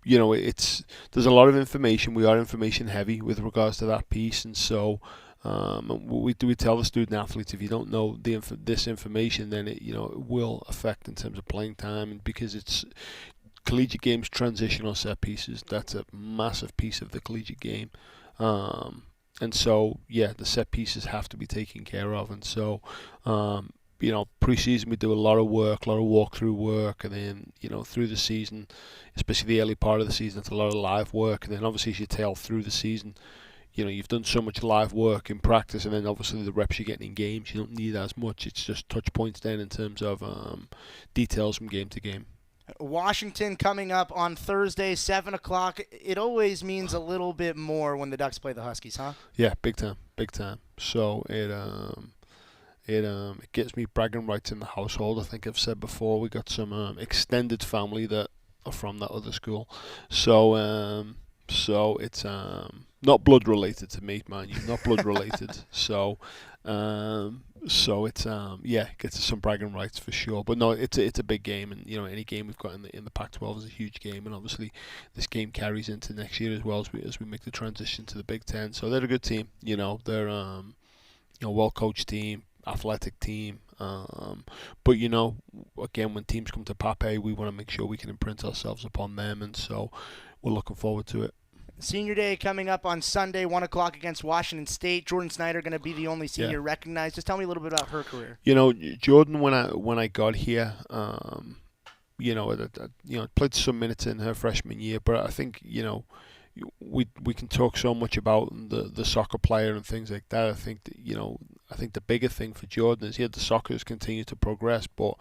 Speaker 28: there's a lot of information. We are information heavy with regards to that piece, and so we tell the student athletes, if you don't know this information, then it will affect in terms of playing time, and because it's collegiate games transitional set pieces. That's a massive piece of the collegiate game. And so, the set pieces have to be taken care of. And so, pre-season we do a lot of work, a lot of walkthrough work, and then, through the season, especially the early part of the season, it's a lot of live work. And then obviously as you tail through the season, you've done so much live work in practice, and then obviously the reps you're getting in games, you don't need as much. It's just touch points then in terms of details from game to game.
Speaker 8: Washington coming up on Thursday, 7 o'clock. It always means a little bit more when the Ducks play the Huskies, huh?
Speaker 28: Yeah, big time. So it gets me bragging rights in the household. I think I've said before, we got some extended family that are from that other school. So it's not blood related to me, man. You're not blood related. So it's gets us some bragging rights for sure. But no, it's a big game, and any game we've got in the Pac-12 is a huge game, and obviously this game carries into next year as well as we make the transition to the Big Ten. So they're a good team. They're a well-coached team, athletic team. But again, when teams come to Pape, we want to make sure we can imprint ourselves upon them, and so we're looking forward to it.
Speaker 8: Senior Day coming up on Sunday, 1 o'clock against Washington State. Jordan Snyder going to be the only senior recognized. Just tell me a little bit about her career.
Speaker 28: Jordan, when I got here, played some minutes in her freshman year, but I think we can talk so much about the soccer player and things like that. I think the bigger thing for Jordan is the soccer has continued to progress, but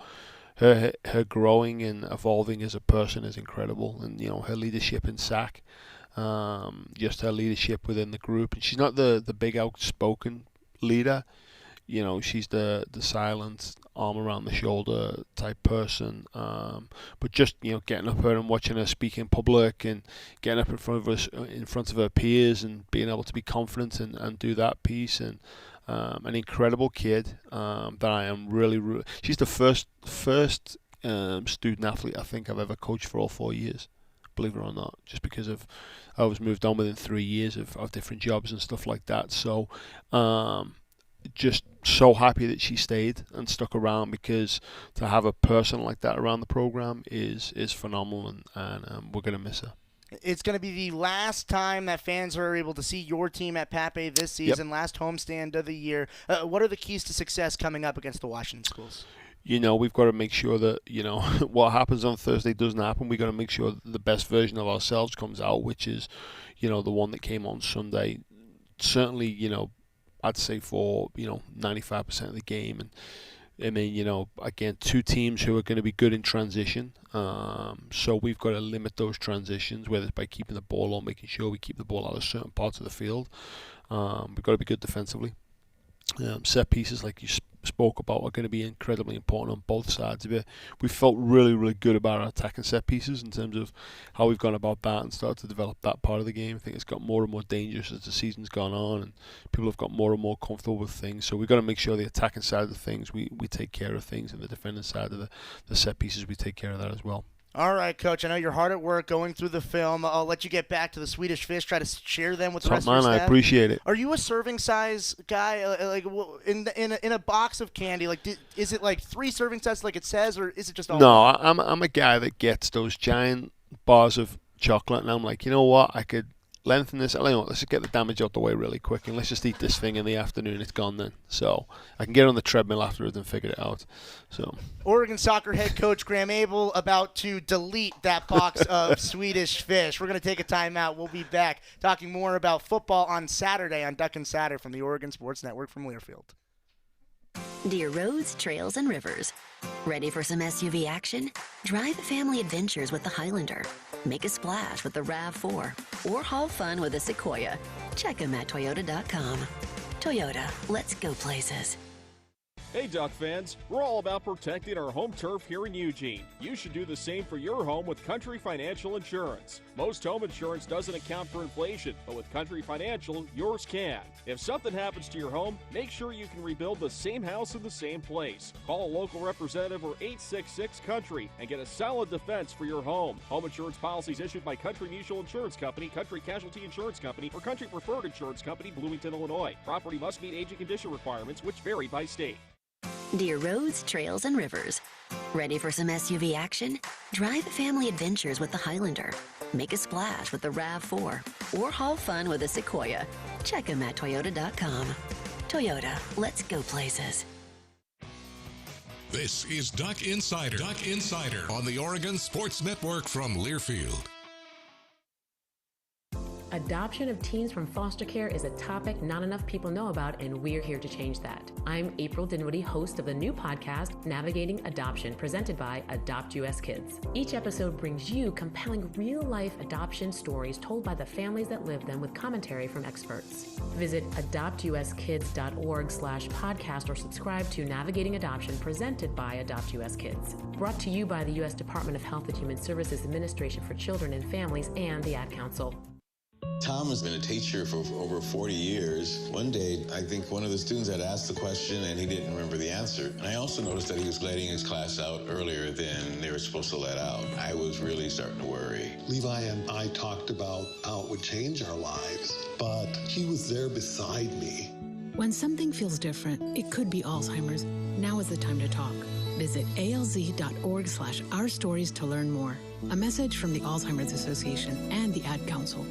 Speaker 28: her growing and evolving as a person is incredible, and her leadership in SAC. Just her leadership within the group, and she's not the big outspoken leader. She's the silent, arm around the shoulder type person. But just getting up her and watching her speak in public, and getting up in front of her peers, and being able to be confident and do that piece. And an incredible kid that I am really. She's the first student athlete I think I've ever coached for all 4 years. Believe it or not, just because I was moved on within 3 years of different jobs and stuff like that. So just so happy that she stayed and stuck around, because to have a person like that around the program is phenomenal, and we're going to miss her.
Speaker 8: It's going to be the last time that fans are able to see your team at Pape this season, last homestand of the year. What are the keys to success coming up against the Washington schools?
Speaker 28: we've got to make sure that, what happens on Thursday doesn't happen. We've got to make sure that the best version of ourselves comes out, which is, the one that came on Sunday. Certainly, I'd say for, 95% of the game. And then, again, two teams who are going to be good in transition. So we've got to limit those transitions, whether it's by keeping the ball or making sure we keep the ball out of certain parts of the field. We've got to be good defensively. Set pieces, like you spoke about, are going to be incredibly important on both sides of it. We felt really, really good about our attacking set pieces in terms of how we've gone about that and started to develop that part of the game. I think it's got more and more dangerous as the season's gone on, and people have got more and more comfortable with things. So we've got to make sure the attacking side of the things, we take care of things, and the defending side of the set pieces, we take care of that as well.
Speaker 8: All right, Coach. I know you're hard at work going through the film. I'll let you get back to the Swedish Fish. Try to share them with the rest of your staff.
Speaker 28: I appreciate it.
Speaker 8: Are you a serving size guy? Like in a box of candy, is it like 3 serving sizes like it says, or is it just all?
Speaker 28: No, I'm a guy that gets those giant bars of chocolate, and I'm like, you know what? I could lengthen this. Let's just get the damage out the way really quick, and let's just eat this thing in the afternoon. It's gone then. So I can get on the treadmill afterwards and figure it out. So
Speaker 8: Oregon soccer head coach Graeme Abel about to delete that box of Swedish Fish. We're going to take a timeout. We'll be back talking more about football on Saturday on Duck Insider from the Oregon Sports Network from Learfield.
Speaker 7: Dear roads, trails, and rivers. Ready for some SUV action? Drive family adventures with the Highlander. Make a splash with the RAV4 or haul fun with a Sequoia. Check them at Toyota.com. Toyota, let's go places.
Speaker 1: Hey Duck fans, we're all about protecting our home turf here in Eugene. You should do the same for your home with Country Financial Insurance. Most home insurance doesn't account for inflation, but with Country Financial, yours can. If something happens to your home, make sure you can rebuild the same house in the same place. Call a local representative or 866-COUNTRY and get a solid defense for your home. Home insurance policies issued by Country Mutual Insurance Company, Country Casualty Insurance Company, or Country Preferred Insurance Company, Bloomington, Illinois. Property must meet age and condition requirements, which vary by state.
Speaker 7: Dear roads, trails, and rivers. Ready for some SUV action? Drive family adventures with the Highlander. Make a splash with the RAV4 or haul fun with a Sequoia. Check them at Toyota.com. Toyota, let's go places.
Speaker 2: This is Duck Insider. Duck Insider on the Oregon Sports Network from Learfield.
Speaker 3: Adoption of teens from foster care is a topic not enough people know about, and we're here to change that. I'm April Dinwiddie, host of the new podcast, Navigating Adoption, presented by Adopt US Kids. Each episode brings you compelling real-life adoption stories told by the families that live them with commentary from experts. Visit adoptuskids.org/podcast or subscribe to Navigating Adoption, presented by Adopt US Kids. Brought to you by the U.S. Department of Health and Human Services Administration for Children and Families and the Ad Council.
Speaker 5: Tom has been a teacher for over 40 years. One day, I think one of the students had asked the question and he didn't remember the answer. And I also noticed that he was letting his class out earlier than they were supposed to let out. I was really starting to worry.
Speaker 15: Levi and I talked about how it would change our lives, but he was there beside me.
Speaker 22: When something feels different, it could be Alzheimer's. Now is the time to talk. Visit alz.org/ourstories to learn more. A message from the Alzheimer's Association and the Ad Council.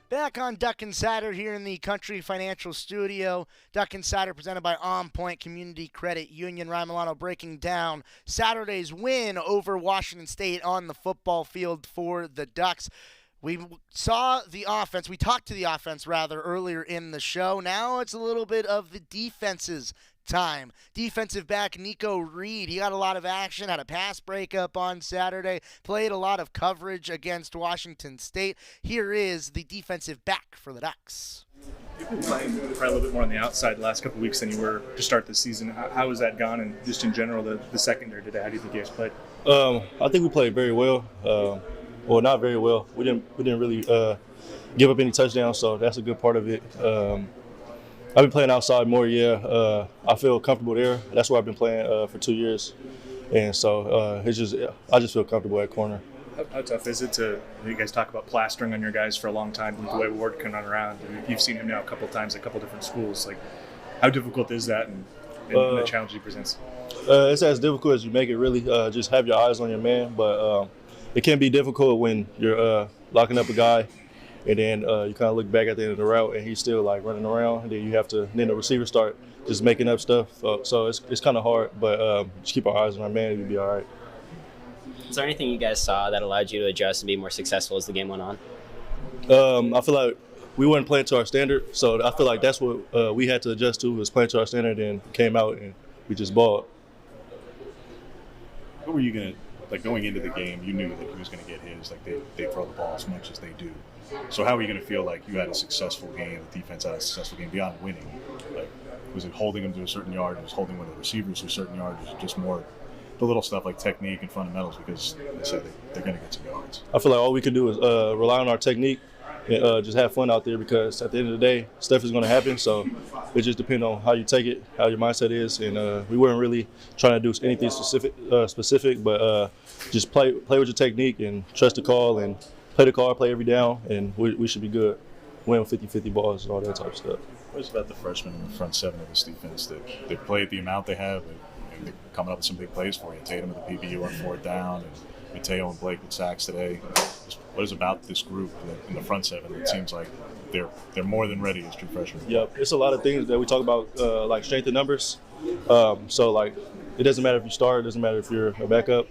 Speaker 8: Back on Duck Insider here in the Country Financial Studio. Duck Insider presented by OnPoint Community Credit Union. Ryan Milano breaking down Saturday's win over Washington State on the football field for the Ducks. We saw the offense. We talked to the offense, rather, earlier in the show. Now it's a little bit of the defense's time. Defensive back Nico Reed, he got a lot of action, had a pass breakup on Saturday, played a lot of coverage against Washington State. Here is the defensive back for the Ducks.
Speaker 25: You've been playing probably a little bit more on the outside the last couple of weeks than you were to start the season. How has that gone? And just in general, the secondary today, how do you think you guys played?
Speaker 23: I think we played very well. Well, not very well. We didn't really give up any touchdowns, so that's a good part of it. I've been playing outside more, yeah. I feel comfortable there. That's where I've been playing for 2 years. And so I just feel comfortable at corner.
Speaker 25: How tough is it to, you guys talk about plastering on your guys for a long time, the way Ward can run around. You've seen him now a couple of times at a couple of different schools. Like, how difficult is that and the challenge he presents?
Speaker 23: It's as difficult as you make it, really. Just have your eyes on your man. But it can be difficult when you're locking up a guy, and then you kind of look back at the end of the route, and he's still like running around, and then the receivers start just making up stuff. So it's kind of hard, but just keep our eyes on our man, we'll be all right.
Speaker 4: Is there anything you guys saw that allowed you to adjust and be more successful as the game went on?
Speaker 23: I feel like we weren't playing to our standard, so I feel like that's what we had to adjust to, was playing to our standard, and came out and we just balled.
Speaker 25: What were you going to, like going into the game, you knew that he was going to get his, like they throw the ball as much as they do. So how are you going to feel like you had a successful game, the defense had a successful game beyond winning? Like, was it holding them to a certain yard, was holding one of the receivers to a certain yard, was it just more the little stuff like technique and fundamentals, because they said they're going to get some yards?
Speaker 23: I feel like all we can do is rely on our technique and just have fun out there, because at the end of the day, stuff is going to happen. So it just depends on how you take it, how your mindset is. And we weren't really trying to do anything specific, but just play with your technique and trust the call and play the call, play every down, and we should be good. Win 50-50 balls and all that type of stuff.
Speaker 25: What is about the freshmen in the front seven of this defense that they play at the amount they have? They're coming up with some big plays for you. Tatum with the PBU on 4th down, and Mateo and Blake with sacks today. What is about this group in the front seven? It seems like they're more than ready as true freshmen.
Speaker 23: Yep, it's a lot of things that we talk about, like strength in numbers. So like, it doesn't matter if you start, it doesn't matter if you're a backup.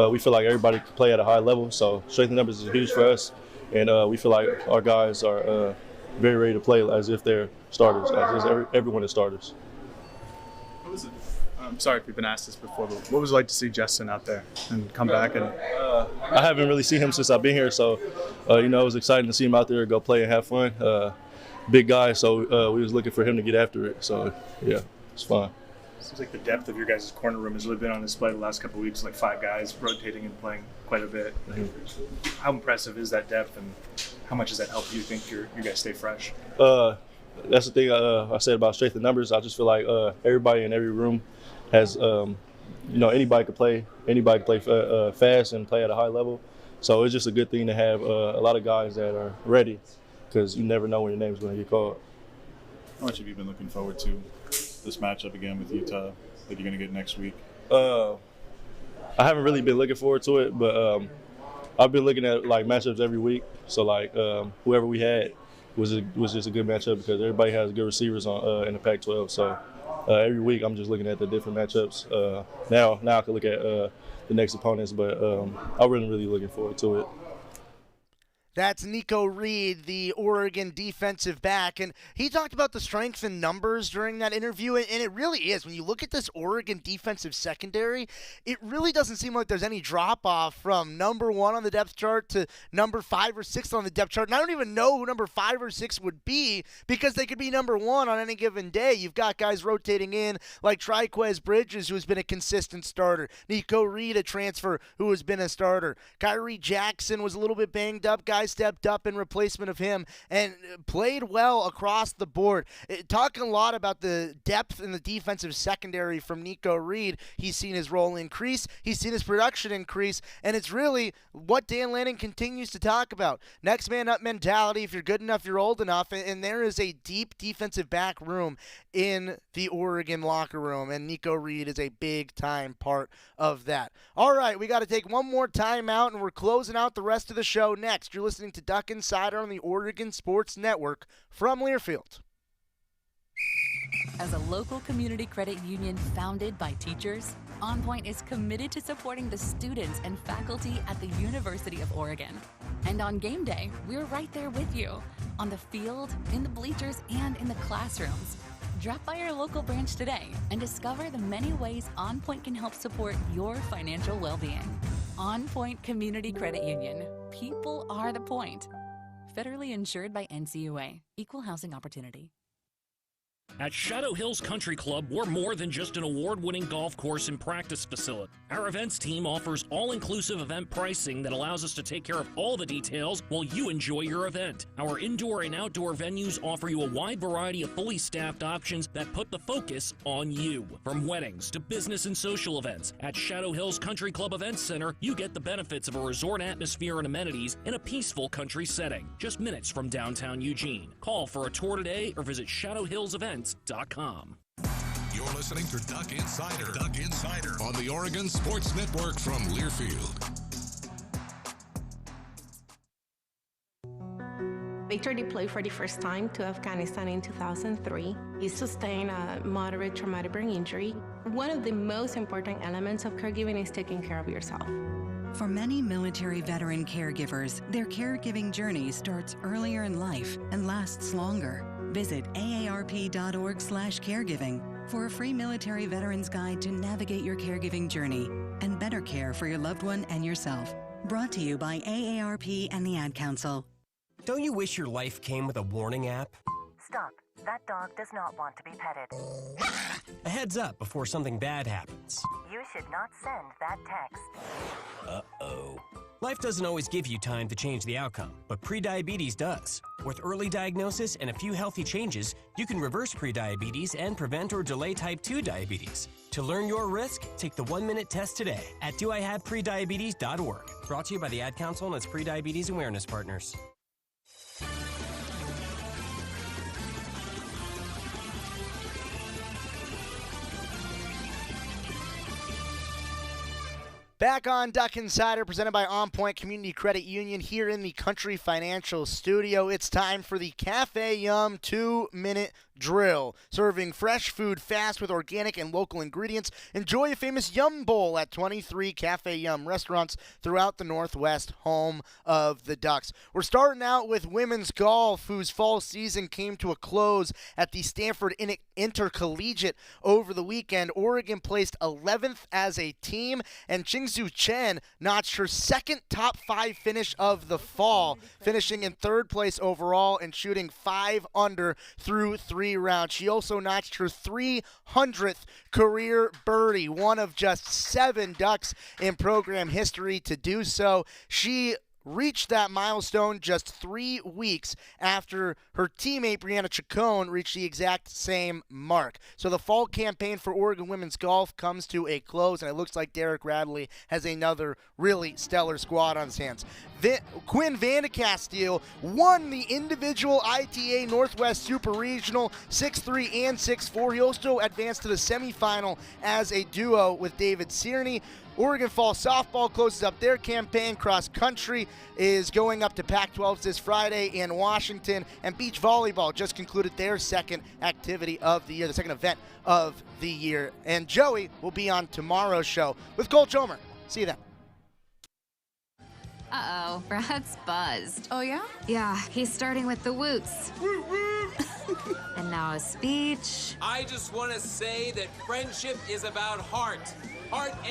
Speaker 23: We feel like everybody can play at a high level, so strength in numbers is huge for us, and we feel like our guys are very ready to play as if they're starters, as if everyone is starters.
Speaker 25: What was it? I'm sorry if you've been asked this before, but what was it like to see Justin out there and come back? And
Speaker 23: I haven't really seen him since I've been here, so it was exciting to see him out there, go play and have fun. Big guy, so we was looking for him to get after it. So yeah, it's fun.
Speaker 25: Seems like the depth of your guys' corner room has really been on display the last couple of weeks, like 5 guys rotating and playing quite a bit. Mm-hmm. How impressive is that depth, and how much does that help you think you guys stay fresh?
Speaker 23: That's the thing I said about strength in numbers. I just feel like everybody in every room has, anybody could play fast and play at a high level. So it's just a good thing to have a lot of guys that are ready, because you never know when your name's going to get called.
Speaker 25: How much have you been looking forward to this matchup again with Utah that you're going to get next week?
Speaker 23: I haven't really been looking forward to it, but I've been looking at like matchups every week. So like whoever we had was just a good matchup, because everybody has good receivers on in the Pac-12. So every week I'm just looking at the different matchups. Now I can look at the next opponents, but I'm really looking forward to it.
Speaker 8: That's Nico Reed, the Oregon defensive back, and he talked about the strength in numbers during that interview, and it really is. When you look at this Oregon defensive secondary, it really doesn't seem like there's any drop-off from number 1 on the depth chart to number 5 or 6 on the depth chart, and I don't even know who number 5 or 6 would be, because they could be number 1 on any given day. You've got guys rotating in like Triquez Bridges, who has been a consistent starter, Nico Reed, a transfer who has been a starter, Kyrie Jackson was a little bit banged up, guys stepped up in replacement of him and played well across the board. Talking a lot about the depth in the defensive secondary from Nico Reed. He's seen his role increase. He's seen his production increase, and it's really what Dan Lanning continues to talk about. Next man up mentality. If you're good enough, you're old enough, and there is a deep defensive back room in the Oregon locker room, and Nico Reed is a big-time part of that. All right, we got to take one more time out, and we're closing out the rest of the show next. You're listening to Duck Insider on the Oregon Sports Network from Learfield.
Speaker 13: As a local community credit union founded by teachers, OnPoint is committed to supporting the students and faculty at the University of Oregon. And on game day, we're right there with you, on the field, in the bleachers, and in the classrooms. Drop by our local branch today and discover the many ways OnPoint can help support your financial well-being. OnPoint Community Credit Union. People are the point. Federally insured by NCUA. Equal housing opportunity.
Speaker 6: At Shadow Hills Country Club, we're more than just an award-winning golf course and practice facility. Our events team offers all-inclusive event pricing that allows us to take care of all the details while you enjoy your event. Our indoor and outdoor venues offer you a wide variety of fully staffed options that put the focus on you. From weddings to business and social events, at Shadow Hills Country Club Events Center, you get the benefits of a resort atmosphere and amenities in a peaceful country setting, just minutes from downtown Eugene. Call for a tour today or visit shadowhillsevents.com.
Speaker 2: You're listening to Duck Insider on the Oregon Sports Network from Learfield.
Speaker 9: Victor deployed for the first time to Afghanistan in 2003. He sustained a moderate traumatic brain injury. One of the most important elements of caregiving is taking care of yourself.
Speaker 11: For many military veteran caregivers, their caregiving journey starts earlier in life and lasts longer. Visit aarp.org/caregiving for a free military veterans guide to navigate your caregiving journey and better care for your loved one and yourself. Brought to you by AARP and the Ad Council.
Speaker 12: Don't you wish your life came with a warning app?
Speaker 14: Stop. That dog does not want to be petted.
Speaker 12: A heads up before something bad happens.
Speaker 14: You should not send that text.
Speaker 12: Uh-oh. Life doesn't always give you time to change the outcome, but prediabetes does. With early diagnosis and a few healthy changes, you can reverse prediabetes and prevent or delay type 2 diabetes. To learn your risk, take the 1-minute test today at doihaveprediabetes.org. Brought to you by the Ad Council and its prediabetes awareness partners.
Speaker 8: Back on Duck Insider, presented by OnPoint Community Credit Union here in the Country Financial Studio. It's time for the Cafe Yum 2-minute drill. Serving fresh food fast with organic and local ingredients. Enjoy a famous Yum Bowl at 23 Cafe Yum restaurants throughout the Northwest, home of the Ducks. We're starting out with women's golf, whose fall season came to a close at the Stanford Intercollegiate over the weekend. Oregon placed 11th as a team, and Qingzu Chen notched her second top 5 finish of the fall, finishing in 3rd place overall and shooting 5 under through 3 rounds. She also notched her 300th career birdie, one of just 7 Ducks in program history to do so. She reached that milestone just 3 weeks after her teammate Brianna Chacon reached the exact same mark. So the fall campaign for Oregon women's golf comes to a close, and it looks like Derek Radley has another really stellar squad on his hands. Quinn Vandecastile won the individual ITA Northwest Super Regional 6-3 and 6-4. He also advanced to the semifinal as a duo with David Cierney. Oregon Fall Softball closes up their campaign. Cross country is going up to Pac-12s this Friday in Washington. And beach volleyball just concluded their second activity of the year, the second event of the year. And Joey will be on tomorrow's show with Cole Chomer. See you then.
Speaker 17: Uh-oh, Brad's buzzed.
Speaker 19: Oh, yeah?
Speaker 17: Yeah, he's starting with the woots. And now a speech.
Speaker 24: I just want to say that friendship is about heart. Heart and